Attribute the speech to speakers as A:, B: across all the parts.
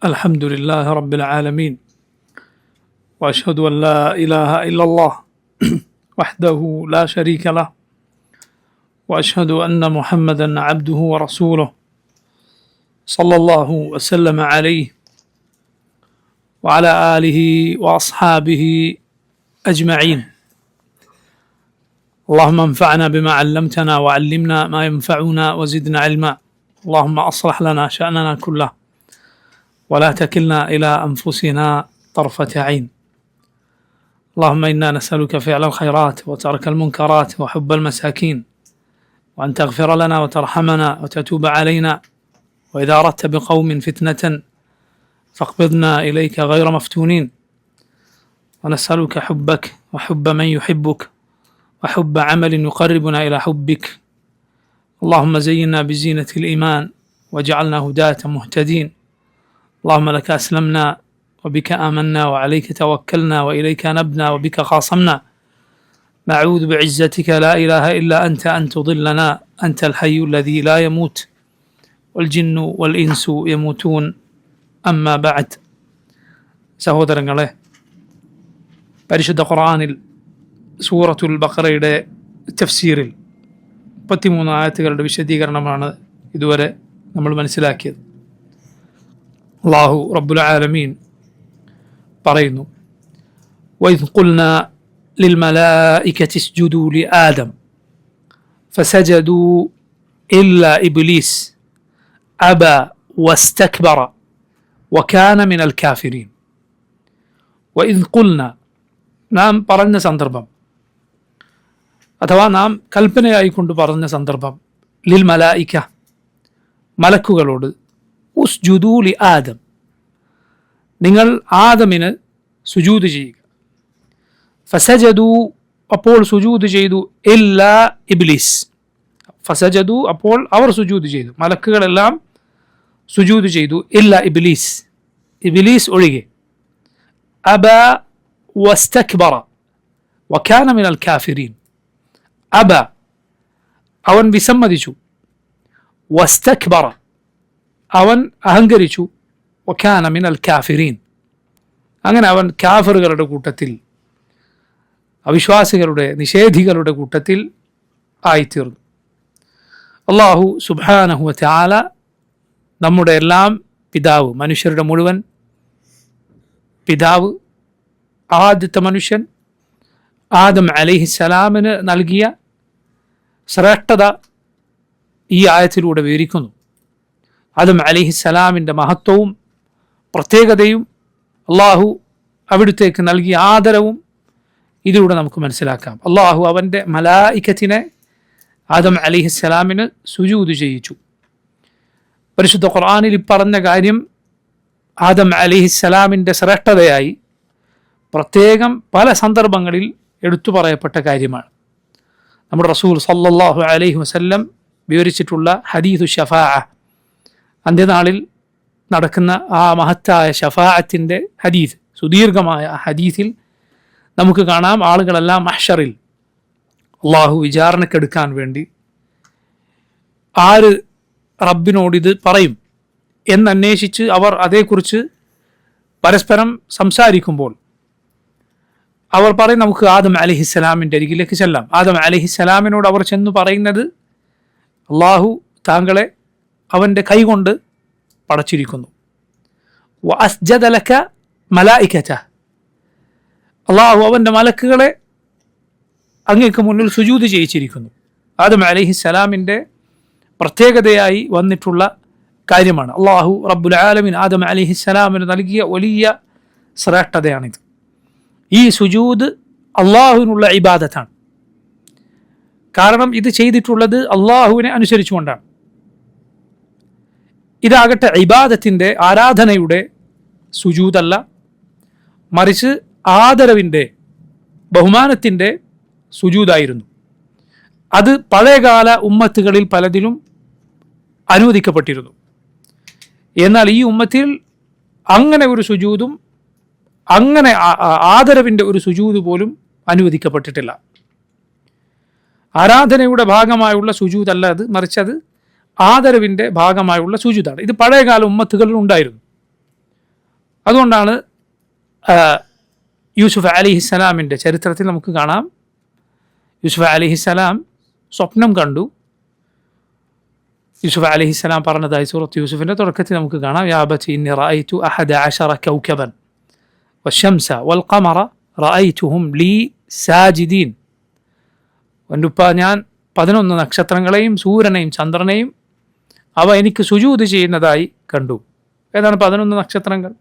A: الحمد لله رب العالمين وأشهد أن لا إله إلا الله وحده لا شريك له وأشهد أن محمدا عبده ورسوله صلى الله وسلم عليه وعلى آله وأصحابه أجمعين. اللهم انفعنا بما علمتنا وعلمنا ما ينفعنا وزدنا علما. اللهم أصلح لنا شأننا كله ولا تكلنا إلى أنفسنا طرفة عين. اللهم إنا نسألك فعل الخيرات وترك المنكرات وحب المساكين وأن تغفر لنا وترحمنا وتتوب علينا، وإذا أردت بقوم فتنة فاقبضنا إليك غير مفتونين. ونسألك حبك وحب من يحبك وحب عمل يقربنا إلى حبك. اللهم زينا بزينة الإيمان واجعلنا هداة مهتدين. اللهم لك أسلمنا وبك آمنا وعليك توكلنا وإليك نبنا وبك خاصمنا. نعوذ بعزتك لا إله إلا أنت أن تضلنا. أنت الحي الذي لا يموت والجن والإنس يموتون. أما بعد. സഹോദരങ്ങളെ, പരിശുദ്ധ ഖുർആനിൽ സൂറത്തുൽ ബഖറയുടെ തഫ്സീറിൽ 33 ആയത്തുകളുടെ വിശദീകരണമാണ് ഇതുവരെ നമ്മൾ മനസ്സിലാക്കിയത്. അല്ലാഹു റബ്ബുൽ ആലമീൻ പറയുന്നു, وَإِذْ قُلْنَا لِلْمَلَائِكَةِ اسْجُدُوا لِآدَمَ فَسَجَدُوا إِلَّا إِبْلِيسَ أَبَى وَاسْتَكْبَرَ وَكَانَ مِنَ الْكَافِرِينَ. وَإِذْ قُلْنَا, നാം പറഞ്ഞ സന്ദർഭം അഥവാ നാം കൽപ്പനയായിക്കൊണ്ട് പറഞ്ഞ സന്ദർഭം, ലിൽ മലായിക, മലക്കുകളോട്, ഉസ്ജുദൂ ലി ആദം, നിങ്ങൾ ആദമിന് സുജൂദ് ചെയ്യുക. ഫസജദു, അപ്പോൾ സുജൂദ് ചെയ്തു, ഇല്ലാ ഇബ്ലീസ്, ഫസജദു, അപ്പോൾ അവർ സുജൂദ് ചെയ്തു, മലക്കുകളെല്ലാം സുജൂദ് ചെയ്തു, ഇല്ലാ ഇബ്ലീസ്, ഇബ്ലീസ് ഒഴികെ. അബ വസ്തക്ബറ വകാന മിനൽ കാഫിരീൻ. അബ, അവൻ വിസമ്മതിച്ചു, വസ്തക്ബറ, അവൻ അഹങ്കരിച്ചു, വകാന മിനൽ കാഫിരീൻ, അങ്ങനെ അവൻ കാഫിറുകളുടെ കൂട്ടത്തിൽ, അവിശ്വാസികളുടെ നിഷേധികളുടെ കൂട്ടത്തിൽ ആയിത്തീർന്നു. അല്ലാഹു സുബ്ഹാനഹു വ തആല നമ്മുടെ എല്ലാം പിതാവ്, മനുഷ്യരുടെ മുഴുവൻ പിതാവ്, ആദ്യത്തെ മനുഷ്യൻ ആദം അലൈഹിസ്സലാമിന് നൽകിയ ശ്രേഷ്ഠത ഈ ആയത്തിലൂടെ വിവരിക്കുന്നു. ആദം അലൈഹിസ്സലാമിൻ്റെ മഹത്വവും പ്രത്യേകതയും അള്ളാഹു അവിടുത്തേക്ക് നൽകിയ ആദരവും ഇതിലൂടെ നമുക്ക് മനസ്സിലാക്കാം. അള്ളാഹു അവൻ്റെ മലായികത്തിനെ ആദം അലൈഹിസ്സലാമിന് സുജൂദ് ചെയ്യിച്ചു. പരിശുദ്ധ ഖുർആനിൽ പറഞ്ഞ കാര്യം ആദം അലൈഹിസ്സലാമിൻ്റെ ശ്രേഷ്ഠതയായി പ്രത്യേകം പല സന്ദർഭങ്ങളിൽ എടുത്തു പറയപ്പെട്ട കാര്യമാണ്. നമ്മുടെ റസൂൽ സല്ലല്ലാഹു അലൈഹി വസല്ലം വിവരിച്ചിട്ടുള്ള ഹദീഥു ഷഫാഅ, അന്ത്യനാളിൽ നടക്കുന്ന ആ മഹത്തായ ഷഫാഅത്തിൻ്റെ ഹദീസ്, സുദീർഘമായ ഹദീസിൽ നമുക്ക് കാണാം, ആളുകളെല്ലാം മഹ്ശറിൽ അള്ളാഹു വിചാരണക്കെടുക്കാൻ വേണ്ടി ആര് റബ്ബിനോടിത് പറയും എന്നന്വേഷിച്ച് അവർ അതേക്കുറിച്ച് പരസ്പരം സംസാരിക്കുമ്പോൾ അവർ പറയും, നമുക്ക് ആദം അലൈഹിസ്സലാമിൻ്റെ അരികിലേക്ക് ചെല്ലാം. ആദം അലൈഹിസ്സലാമിനോട് അവർ ചെന്ന് പറയുന്നത്, അള്ളാഹു താങ്കളെ അവൻ്റെ കൈകൊണ്ട് പടച്ചിരിക്കുന്നു. വഅസ്ജദ ലക മലായികത, അള്ളാഹു അവൻ്റെ മലക്കുകളെ അങ്ങേക്ക് മുന്നിൽ സുജൂദ് ചെയ്യിച്ചിരിക്കുന്നു. ആദം അലൈഹിസ്സലാമിൻ്റെ പ്രത്യേകതയായി വന്നിട്ടുള്ള കാര്യമാണ്. അള്ളാഹു റബ്ബുൽ ആലമീൻ ആദം അലൈഹിസ്സലാമിന് നൽകിയ വലിയ ശ്രേഷ്ഠതയാണിത്. ഈ സുജൂദ് അള്ളാഹുവിനുള്ള ഇബാദത്താണ്. കാരണം ഇത് ചെയ്തിട്ടുള്ളത് അള്ളാഹുവിനെ അനുസരിച്ചുകൊണ്ടാണ്. ഇതാകട്ടെ ഇബാദത്തിൻ്റെ, ആരാധനയുടെ സുജൂദല്ല, മറിച്ച് ആദരവിൻ്റെ, ബഹുമാനത്തിൻ്റെ സുജൂദായിരുന്നു. അത് പഴയകാല ഉമ്മത്തുകളിൽ പലതിലും അനുവദിക്കപ്പെട്ടിരുന്നു. എന്നാൽ ഈ ഉമ്മത്തിൽ അങ്ങനെ ഒരു സുജൂദും, അങ്ങനെ ആദരവിൻ്റെ ഒരു സുജൂദ് പോലും അനുവദിക്കപ്പെട്ടിട്ടില്ല. ആരാധനയുടെ ഭാഗമായുള്ള സുജൂദല്ല അത്, മറിച്ച് അത് ആദരവിൻ്റെ ഭാഗമായുള്ള സുജൂദാണ്. ഇത് പഴയകാല ഉമ്മത്തുകളിൽ ഉണ്ടായിരുന്നു. അതുകൊണ്ടാണ് യൂസുഫ് അലൈഹിസ്സലാമിൻ്റെ ചരിത്രത്തിൽ നമുക്ക് കാണാം, യൂസുഫ് അലൈഹിസ്സലാം സ്വപ്നം കണ്ടു. യൂസുഫ് അലൈഹിസ്സലാം പറഞ്ഞതായി സൂറത്ത് യൂസുഫിൻ്റെ തുടക്കത്തിൽ നമുക്ക് കാണാം, യാ അബതി ഇന്നി റഅയ്തു അഹദ അശറ കൗകബൻ വശംസ വൽ ഖമറ റഅയ്തുഹും ലീ സാജിദീൻ. എൻ്റെ ഉപ്പ, ഞാൻ 11 നക്ഷത്രങ്ങളെയും സൂര്യനെയും ചന്ദ്രനെയും അവ എനിക്ക് സുജൂദ് ചെയ്യുന്നതായി കണ്ടു. ഏതാണ് 11 നക്ഷത്രങ്ങൾ?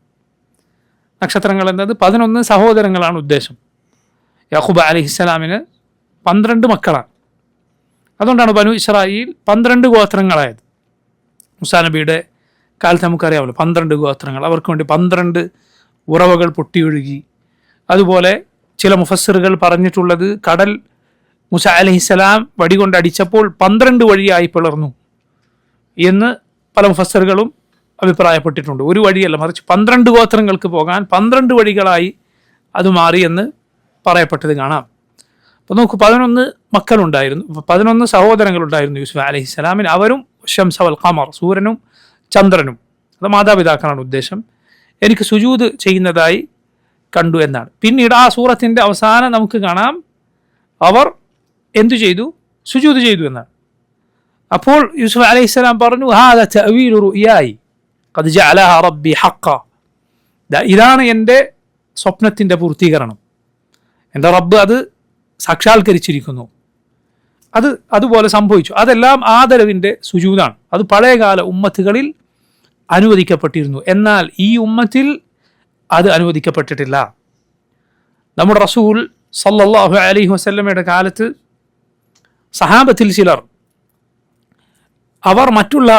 A: നക്ഷത്രങ്ങൾ എന്നത് 11 സഹോദരങ്ങളാണ് ഉദ്ദേശം. യാഖൂബ് അലൈഹിസ്സലാമിന് 12 മക്കളാണ്. അതുകൊണ്ടാണ് ബനു ഇസ്രായേൽ 12 ഗോത്രങ്ങളായത്. മൂസാ നബിയുടെ കാലത്ത് നമുക്കറിയാമല്ലോ 12 ഗോത്രങ്ങൾ. അവർക്ക് വേണ്ടി 12 ഉറവകൾ പൊട്ടിയൊഴുകി. അതുപോലെ ചില മുഫസ്സിറുകൾ പറഞ്ഞിട്ടുള്ളത്, കടൽ മൂസാ അലൈഹിസ്സലാം വടികൊണ്ടടിച്ചപ്പോൾ 12 വഴിയായി പിളർന്നു എന്ന് പല മുഫസ്സിറുകളും അഭിപ്രായപ്പെട്ടിട്ടുണ്ട്. ഒരു വഴിയല്ല, മറിച്ച് 12 ഗോത്രങ്ങൾക്ക് പോകാൻ 12 വഴികളായി അത് മാറി എന്ന് പറയപ്പെട്ടത് കാണാം. അപ്പോൾ നമുക്ക് 11 മക്കളുണ്ടായിരുന്നു, 11 സഹോദരങ്ങളുണ്ടായിരുന്നു യൂസുഫ് അലൈഹിസ്സലാമിന്. അവരും ശംസ വൽ ഖമർ, സൂര്യനും ചന്ദ്രനും, അത് മാതാപിതാക്കളാണ് ഉദ്ദേശം, എനിക്ക് സുജൂദ് ചെയ്യുന്നതായി കണ്ടു എന്നാണ്. പിന്നീട് ആ സൂറത്തിൻ്റെ അവസാനം നമുക്ക് കാണാം അവർ എന്തു ചെയ്തു? സുജൂദ് ചെയ്തു എന്നാണ്. അപ്പോൾ യൂസുഫ് അലൈഹിസ്സലാം പറഞ്ഞു, ഹാദ തഅവീലു റുയായി ഖദ് ജഅലഹാ റബ്ബി ഹഖ്ഖ. ഇതാണ് എൻ്റെ സ്വപ്നത്തിൻ്റെ പൂർത്തീകരണം, എൻ്റെ റബ്ബ് അത് സാക്ഷാത്കരിച്ചിരിക്കുന്നു, അതുപോലെ സംഭവിച്ചു. അതെല്ലാം ആദരവിൻ്റെ സുജൂദാണ്. അത് പഴയകാല ഉമ്മത്തുകളിൽ അനുവദിക്കപ്പെട്ടിരുന്നു, എന്നാൽ ഈ ഉമ്മത്തിൽ അത് അനുവദിക്കപ്പെട്ടിട്ടില്ല. നമ്മുടെ റസൂൽ സല്ലല്ലാഹു അലൈഹി വസല്ലമയുടെ കാലത്ത് സഹാബത്തിൽ ചിലർ അവർ മറ്റുള്ള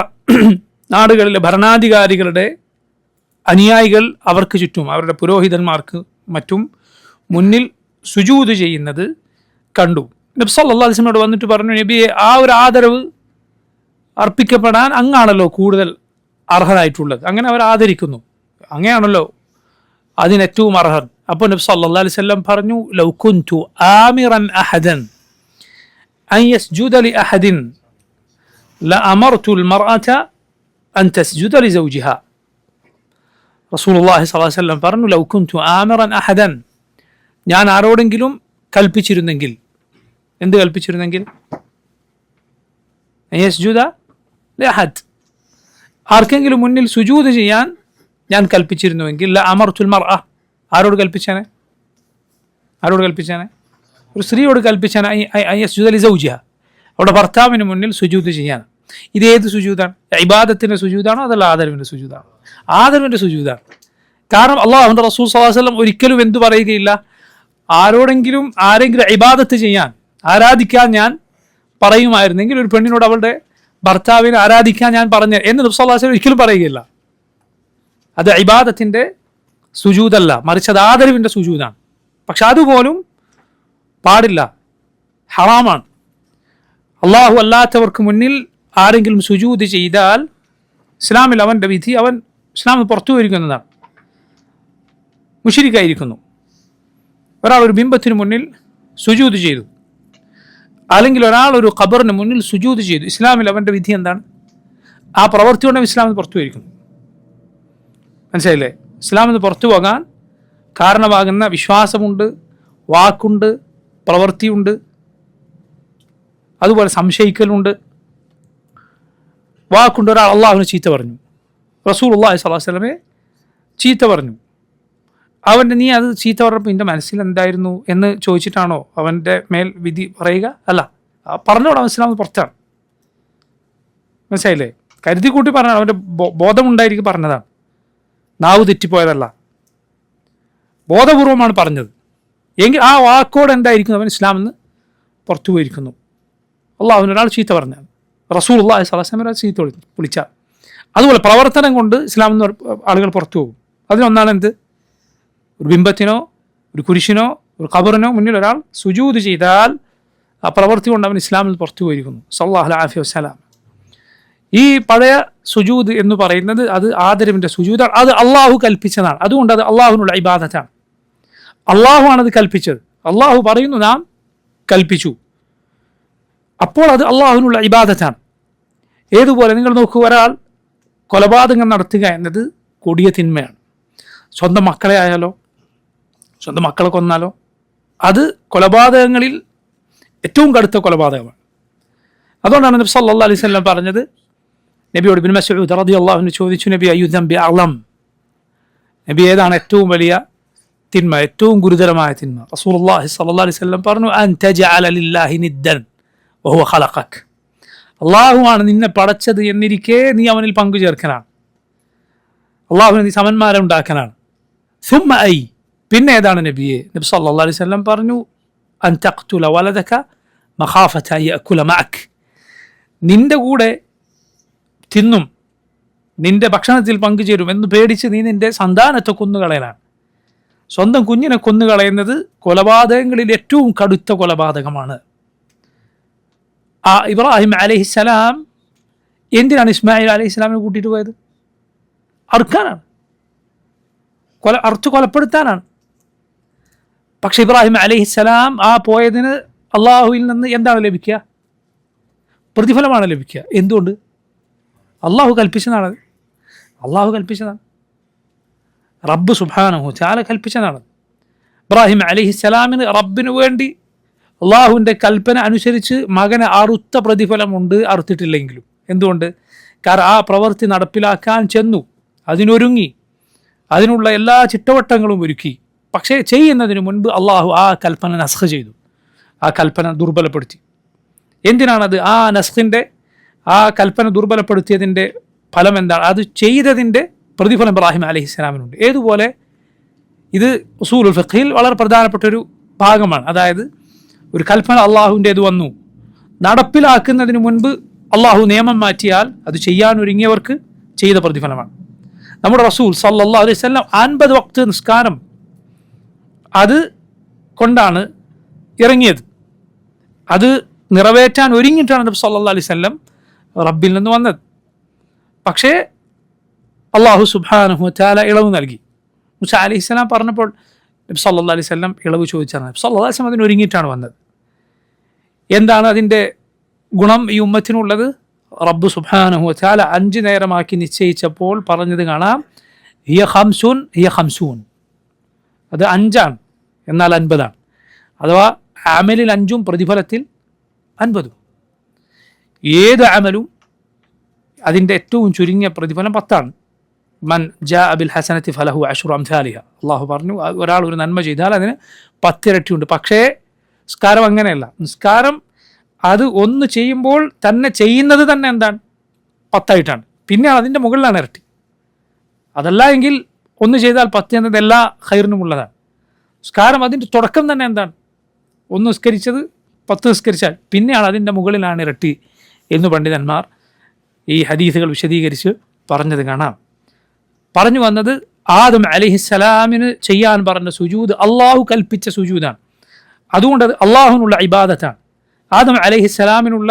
A: നാടുകളിലെ ഭരണാധികാരികളുടെ അനുയായികൾ അവർക്ക് ചുറ്റും, അവരുടെ പുരോഹിതന്മാർക്ക് മറ്റും മുന്നിൽ സുജൂദ് ചെയ്യുന്നത് കണ്ടു. നബി സല്ലല്ലാഹു അലൈഹി വസല്ലമയോട് വന്നിട്ട് പറഞ്ഞു, നബിയെ, ആ ഒരു ആദരവ് അർപ്പിക്കപ്പെടാൻ അങ്ങാണല്ലോ കൂടുതൽ അർഹനായിട്ടുള്ളത്, അങ്ങനെ അവർ ആദരിക്കുന്നു, അങ്ങനെയാണല്ലോ അതിനേറ്റവും അർഹൻ. അപ്പോൾ നബി സല്ലല്ലാഹു അലൈഹി വസല്ലം പറഞ്ഞു, ലൗ കുൻതു ആമിറൻ അഹദൻ അൻ യസ്ജുദ ലി അഹദിൻ ലഅമർതുൽ മർഅത അൻ തസ്ജുദ ലി സൗജിഹാ. റസൂലുള്ളാഹി സ്വല്ലല്ലാഹു അലൈഹി വസല്ലം പറഞ്ഞു, ലൗ കുൻതു ആമിറൻ അഹദൻ, ഞാൻ ആരോടെങ്കിലും കൽപ്പിച്ചിരുന്നെങ്കിൽ, എന്ത് കൽപ്പിച്ചിരുന്നെങ്കിൽ? യസ്ജുദ ലി അഹദ്, ആർക്കെങ്കിലും മുന്നിൽ സുജൂദ് ചെയ്യാൻ ഞാൻ കൽപ്പിച്ചിരുന്നുവെങ്കിൽ ലഅമർതുൽ മർഅ, ആരോട് കൽപ്പിച്ചാനെ? ഒരു സ്ത്രീയോട് കൽപ്പിച്ചാണ് യസ്ജുദ ലി സൗജിഹ, അവിടെ ഭർത്താവിന് മുന്നിൽ സുജൂദ് ചെയ്യാൻ. ഇതേത് സുജൂദാണ്? ഇബാദത്തിൻ്റെ സുജൂദാണോ അതല്ല ആദരവിൻ്റെ സുജൂദാണോ? ആദരവിൻ്റെ സുജൂദാണ്. കാരണം അല്ലാഹുവിൻ്റെ റസൂൽ സ്വല്ലല്ലാഹു അലൈഹി വസല്ലം ഒരിക്കലും എന്തു പറയുകയില്ല, ആരെങ്കിലും ഇബാദത്ത് ചെയ്യാൻ, ആരാധിക്കാൻ ഞാൻ പറയുമായിരുന്നെങ്കിൽ, ഒരു പെണ്ണിനോട് അവളുടെ ഭർത്താവിനെ ആരാധിക്കാൻ ഞാൻ പറഞ്ഞ എന്ന് നബി സല്ലല്ലാഹു അലൈഹി വസല്ലം ഒരിക്കലും പറയുകയില്ല. അത് ഇബാദത്തിൻ്റെ സുജൂദല്ല, മറിച്ച് അത് ആദരവിൻ്റെ സുജൂദാണ്. പക്ഷെ അതുപോലും പാടില്ല, ഹറാമാണ്. അള്ളാഹു അല്ലാത്തവർക്ക് മുന്നിൽ ആരെങ്കിലും സുജൂദ് ചെയ്താൽ ഇസ്ലാമിൽ അവൻ്റെ വിധി, അവൻ ഇസ്ലാമിൽ പുറത്തു വരിക്കുന്നതാണ്, മുശ്രിക്കായിരിക്കുന്നു. ഒരാൾ ഒരു ബിംബത്തിന് മുന്നിൽ സുജൂദ് ചെയ്തു, അല്ലെങ്കിൽ ഒരാൾ ഒരു ഖബറിന് മുന്നിൽ സുജൂദ് ചെയ്തു, ഇസ്ലാമിൽ അവൻ്റെ വിധി എന്താണ്? ആ പ്രവൃത്തി കൊണ്ട് ഇസ്ലാമിൽ പുറത്തു വരിക്കുന്നു. മനസ്സിലായില്ലേ? ഇസ്ലാമിൽ നിന്ന് പുറത്തു പോകാൻ കാരണമാകുന്ന വിശ്വാസമുണ്ട്, വാക്കുണ്ട്, പ്രവൃത്തിയുണ്ട്, അതുപോലെ സംശയിക്കലുണ്ട്. വാക്കുണ്ട്, ഒരാൾ അള്ളാഹുവിനെ ചീത്ത പറഞ്ഞു, റസൂലുള്ളാഹി സ്വല്ലല്ലാഹു അലൈഹി വസല്ലമയെ ചീത്ത പറഞ്ഞു, നീ അത് ചീത്ത പറഞ്ഞപ്പോൾ എൻ്റെ മനസ്സിൽ എന്തായിരുന്നു എന്ന് ചോദിച്ചിട്ടാണോ അവൻ്റെ മേൽ വിധി പറയുക? അല്ല, പറഞ്ഞോട് അവൻ ഇസ്ലാമിൽ പുറത്താണ്. മനസ്സിലായില്ലേ? കരുതി കൂട്ടി പറഞ്ഞാണ്, അവൻ്റെ ബോധമുണ്ടായിരിക്കും പറഞ്ഞതാണ്, നാവ് തെറ്റിപ്പോയതല്ല, ബോധപൂർവമാണ് പറഞ്ഞത്. എങ്കിൽ ആ വാക്കോട് എന്തായിരിക്കുന്നു? അവൻ ഇസ്ലാമിൽ നിന്ന് പുറത്തു പോയിരിക്കുന്നു. അള്ളാഹുവിനൊരാൾ ചീത്ത പറഞ്ഞാൽ, റസൂലുള്ളാഹി സ്വല്ലല്ലാഹു അലൈഹി വസല്ലം ചീത്ത വിളിച്ചാൽ, അതുപോലെ പ്രവർത്തനം കൊണ്ട് ഇസ്ലാമിൽ നിന്ന് ആളുകൾ പുറത്തു പോകും. അതിനൊന്നാണ് എന്ത്? ഒരു ബിംബത്തിനോ ഒരു കുരിശിനോ ഒരു ഖബറിനോ മുന്നിൽ ഒരാൾ സുജൂദ് ചെയ്താൽ ആ പ്രവൃത്തി കൊണ്ട് അവൻ ഇസ്ലാമിൽ പുറത്തു പോയിരിക്കുന്നു. സല്ലല്ലാഹു അലൈഹി വസല്ലം. ഈ പഴയ സുജൂദ് എന്ന് പറയുന്നത് അത് ആദരവിൻ്റെ സുജൂദാണ്, അത് അള്ളാഹു കൽപ്പിച്ചതാണ്. അതുകൊണ്ട് അത് അള്ളാഹുവിനുള്ള ഇബാദത്താണ്. അള്ളാഹുവാണ് അത് കൽപ്പിച്ചത്. അള്ളാഹു പറയുന്നു നാം കൽപ്പിച്ചു, അപ്പോൾ അത് അള്ളാഹുവിനുള്ള ഇബാദത്താണ്. ഏതുപോലെ നിങ്ങൾ നോക്കൂ, ഒരാൾ കൊലപാതകം നടത്തുക എന്നത് കൊടിയ തിന്മയാണ്. സ്വന്തം മക്കളെ ആയാലോ, സ്വന്തം മക്കളെ കൊന്നാലോ, അത് കൊലപാതകങ്ങളിൽ ഏറ്റവും കടുത്ത കൊലപാതകമാണ്. അതുകൊണ്ടാണ് നബി സല്ലല്ലാഹു അലൈഹി വസല്ലം പറഞ്ഞത്, നബിയോട് ഇബ്നു മസ്ഊദ് റളിയല്ലാഹു അൻഹു ചോദിച്ചു, നബി അയ്യു ദംബി അഅ്ലം, നബി ഏതാണ് ഏറ്റവും വലിയ തിന്മ, ഏറ്റവും ഗുരുതരമായ തിന്മ? റസൂലുള്ളാഹി സ്വല്ലല്ലാഹു അലൈഹി വസല്ലം പറഞ്ഞു, അൻ തജഅല ലില്ലാഹി നിദ്ദൻ വഹുവ ഖലഖക്, അള്ളാഹുവാണ് നിന്നെ പടച്ചത് എന്നിരിക്കെ നീ അവനിൽ പങ്കു ചേർക്കലാണ്, അള്ളാഹുവിന് നീ സമന്മാരെ ഉണ്ടാക്കലാണ്. സുമ്മ ഐ, പിന്നെ ഏതാണ് നബിയെ? നബി സല്ലല്ലാഹു അലൈഹി വസല്ലം പറഞ്ഞു, അൻ തഖ്തുല വലദക മഖാഫത അൻ യഅകുല മഅക്, നിന്റെ കൂടെ തിന്നും നിന്റെ ഭക്ഷണത്തിൽ പങ്കുചേരും എന്ന് പേടിച്ച് നീ നിന്റെ സന്താനത്തെ കൊന്നുകളയലാണ്. സ്വന്തം കുഞ്ഞിനെ കൊന്നുകളയുന്നത് കൊലപാതകങ്ങളിൽ ഏറ്റവും കടുത്ത കൊലപാതകമാണ്. ഇബ്രാഹിം അലൈഹിസ്സലാം എന്തിനാണ് ഇസ്മായിൽ അലൈഹിസ്സലാമിനെ കൂട്ടിയിട്ട് പോയത്? അറുക്കാനാണ്, അറുത്ത് കൊലപ്പെടുത്താനാണ്. പക്ഷെ ഇബ്രാഹിം അലൈഹിസ്സലാം ആ പോയതിന് അള്ളാഹുവിൽ നിന്ന് എന്താണ് ലഭിക്കുക? പ്രതിഫലമാണ് ലഭിക്കുക. എന്തുകൊണ്ട്? അള്ളാഹു കൽപ്പിച്ചതാണ്, അള്ളാഹു കൽപ്പിച്ചതാണ്, റബ്ബ് സുബ്ഹാനഹു തആല കൽപ്പിച്ചതാണ്. ഇബ്രാഹിം അലൈഹിസ്സലാമിന് റബ്ബിന് വേണ്ടി അള്ളാഹുവിൻ്റെ കൽപ്പന അനുസരിച്ച് മകനെ അറുത്ത പ്രതിഫലമുണ്ട്, അറുത്തിട്ടില്ലെങ്കിലും. എന്തുകൊണ്ട്? കാരണം ആ പ്രവൃത്തി നടപ്പിലാക്കാൻ ചെന്നു, അതിനൊരുങ്ങി, അതിനുള്ള എല്ലാ ചിട്ടവട്ടങ്ങളും ഒരുക്കി. പക്ഷേ ചെയ്യുന്നതിന് മുൻപ് അള്ളാഹു ആ കൽപ്പന നസ്ഖ് ചെയ്തു, ആ കൽപ്പന ദുർബലപ്പെടുത്തി. എന്തിനാണത്? ആ നസ്ഖിൻ്റെ, ആ കൽപ്പന ദുർബലപ്പെടുത്തിയതിൻ്റെ ഫലം എന്താണ്? അത് ചെയ്തതിൻ്റെ പ്രതിഫലം ഇബ്രാഹിം അലൈഹിസ്സലാമിനുണ്ട്. ഏതുപോലെ ഇത് ഉസൂലുൽ ഫിഖ്ഹിൽ വളരെ പ്രധാനപ്പെട്ടൊരു ഭാഗമാണ്. അതായത് ഒരു കൽപ്പന അള്ളാഹുവിൻ്റേത് വന്നു, നടപ്പിലാക്കുന്നതിന് മുൻപ് അള്ളാഹു നിയമം മാറ്റിയാൽ അത് ചെയ്യാനൊരുങ്ങിയവർക്ക് ചെയ്ത പ്രതിഫലമാണ്. നമ്മുടെ റസൂൽ സല്ലല്ലാഹു അലൈഹി വസല്ലം 50 വക്ത് നിസ്കാരം അത് കൊണ്ടാണ് ഇറങ്ങിയത്. അത് നിറവേറ്റാൻ ഒരുങ്ങിയിട്ടാണ് നബി സല്ലല്ലാഹു അലൈഹി വസല്ലം റബ്ബിൽ നിന്ന് വന്നത്. പക്ഷേ അള്ളാഹു സുബ്ഹാനഹു വതആല ഇളവ് നൽകി. മൂസ അലൈഹിസ്സലാം പറഞ്ഞപ്പോൾ നബി സല്ലല്ലാഹു അലൈഹി വസല്ലം ഇളവ് ചോദിച്ചാണ്. നബി സല്ലല്ലാഹു അലൈഹി വസല്ലം അതിന് ഒരുങ്ങിയിട്ടാണ് വന്നത്. എന്താണ് അതിൻ്റെ ഗുണം ഈ ഉമ്മത്തിനുള്ളത്? റബ്ബ് സുബ്ഹാനഹു വതആല 5 നേരമാക്കി നിശ്ചയിച്ചപ്പോൾ പറഞ്ഞത് കാണാം, ഹിയ ഖംസുൻ ഹിയ ഖംസൂൻ, അത് 5 എന്നാൽ 50. അഥവാ അമലിൽ 5 പ്രതിഫലത്തിൽ 50. ഏത് അമലും അതിൻ്റെ ഏറ്റവും ചുരുങ്ങിയ പ്രതിഫലം 10. മൻ ജാ ബിൽ ഹസനത്തി ഫലഹു അശ്റു അംസാലിഹ, അള്ളാഹു പറഞ്ഞു ഒരാൾ ഒരു നന്മ ചെയ്താൽ അതിന് 10 ഇരട്ടിയുണ്ട്. പക്ഷേ നിസ്കാരം അങ്ങനെയല്ല. നിസ്കാരം അത് ഒന്ന് ചെയ്യുമ്പോൾ തന്നെ ചെയ്യുന്നത് തന്നെ എന്താണ്? 10 പിന്നെയാണ് അതിൻ്റെ മുകളിലാണ് ഇരട്ടി. അതല്ല എങ്കിൽ ഒന്ന് ചെയ്താൽ 10 എന്നത് എല്ലാ ഖൈറിനുമുള്ളതാണ്. നിസ്കാരം അതിൻ്റെ തുടക്കം തന്നെ എന്താണ്? ഒന്ന് നിസ്കരിച്ചത് 10 നിസ്കരിച്ചാൽ പിന്നെയാണ് അതിൻ്റെ മുകളിലാണ് ഇരട്ടി എന്ന് പണ്ഡിതന്മാർ ഈ ഹദീസുകൾ വിശദീകരിച്ച് പറഞ്ഞത് കാണാം. പറഞ്ഞു വന്നത് ആദം അലൈഹിസ്സലാമിന് ചെയ്യാൻ പറഞ്ഞ സുജൂദ് അള്ളാഹു കൽപ്പിച്ച സുജൂദാണ്. അതുകൊണ്ട് അത് അള്ളാഹുവിനുള്ള ഇബാദത്താണ്. ആദം അലൈഹിസ്സലാമിനുള്ള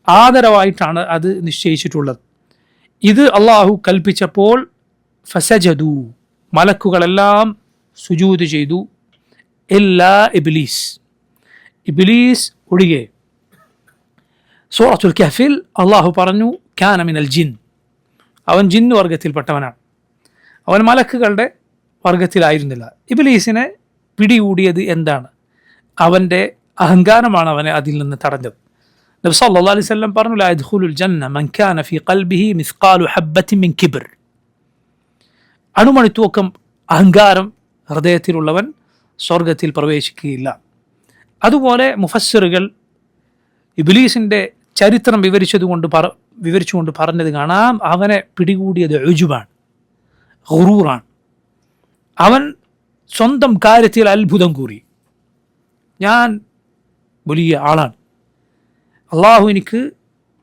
A: ആദരവായിട്ടാണ് അത് നിശ്ചയിച്ചിട്ടുള്ളത്. ഇത് അള്ളാഹു കൽപ്പിച്ചപ്പോൾ ഫസജദു, മലക്കുകളെല്ലാം സുജൂദ് ചെയ്തു, ഇല്ലാ ഇബ്ലീസ്, ഇബ്ലീസ് ഒഴികെ. സൂറത്തുൽ കഹ്ഫിൽ അള്ളാഹു പറഞ്ഞു, കാന മിനൽ ജിൻ, അവൻ ജിന്ന് വർഗത്തിൽപ്പെട്ടവനാണ്, അവൻ മലക്കുകളുടെ വർഗത്തിലായിരുന്നില്ല. ഇബ്ലീസിനെ പിടികൂടിയത് എന്താണ്? അവൻ്റെ അഹങ്കാരമാണ് അവനെ അതിൽ നിന്ന് തടഞ്ഞത്. നബി സല്ലല്ലാഹു അലൈഹി വസല്ലം പറഞ്ഞു, ലാ യദ്ഖുലുൽ ജന്ന മൻ കാന ഫീ ഖൽബിഹി മിസ്ഖാലു ഹബ്ബത്തിൻ മിൻ കിബ്ർ, അണുമണിത്തൂക്കം അഹങ്കാരം ഹൃദയത്തിലുള്ളവൻ സ്വർഗത്തിൽ പ്രവേശിക്കുകയില്ല. അതുപോലെ മുഫസ്സിറുകൾ ഇബ്ലീസിൻ്റെ ചരിത്രം വിവരിച്ചുകൊണ്ട് പറഞ്ഞത് കാണാം, അവനെ പിടികൂടിയത് ഉജുബാണ്, ഗുറൂറാണ്. അവൻ സ്വന്തം കാര്യത്തിൽ അത്ഭുതം കൂറി, ഞാൻ വലിയ ആളാണ്, അള്ളാഹു എനിക്ക്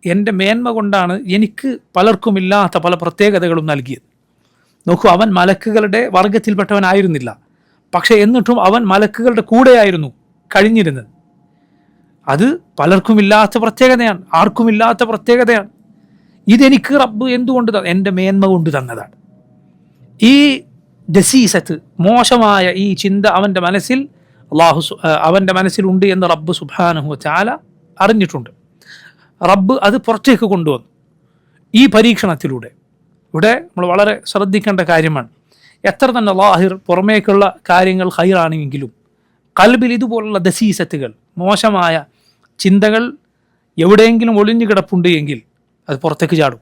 A: എൻ്റെ മേന്മ കൊണ്ടാണ് എനിക്ക് പലർക്കുമില്ലാത്ത പല പ്രത്യേകതകളും നൽകിയത്. നോക്കൂ, അവൻ മലക്കുകളുടെ വർഗത്തിൽപ്പെട്ടവനായിരുന്നില്ല, പക്ഷെ എന്നിട്ടും അവൻ മലക്കുകളുടെ കൂടെയായിരുന്നു കഴിഞ്ഞിരുന്നത്. അത് പലർക്കുമില്ലാത്ത പ്രത്യേകതയാണ്, ആർക്കുമില്ലാത്ത പ്രത്യേകതയാണ്. ഇതെനിക്ക് റബ്ബ് എന്തുകൊണ്ട് എൻ്റെ മേന്മ കൊണ്ട് തന്നതാണ്. ഈ ദസീസത്ത്, മോശമായ ഈ ചിന്ത അവൻ്റെ മനസ്സിൽ അവൻ്റെ മനസ്സിലുണ്ട് എന്ന് റബ്ബ് സുബ്ഹാനഹു വതആല അറിഞ്ഞിട്ടുണ്ട്. റബ്ബ് അത് പുറത്തേക്ക് കൊണ്ടുവന്നു ഈ പരീക്ഷണത്തിലൂടെ. ഇവിടെ നമ്മൾ വളരെ ശ്രദ്ധിക്കേണ്ട കാര്യമാണ്, എത്ര തന്നെ ലാഹിർ പുറമേക്കുള്ള കാര്യങ്ങൾ ഖൈറാണെങ്കിലും ഖൽബിൽ ഇതുപോലുള്ള ദസീസത്തുകൾ, മോശമായ ചിന്തകൾ എവിടെയെങ്കിലും ഒളിഞ്ഞു കിടപ്പുണ്ട് എങ്കിൽ അത് പുറത്തേക്ക് ചാടും.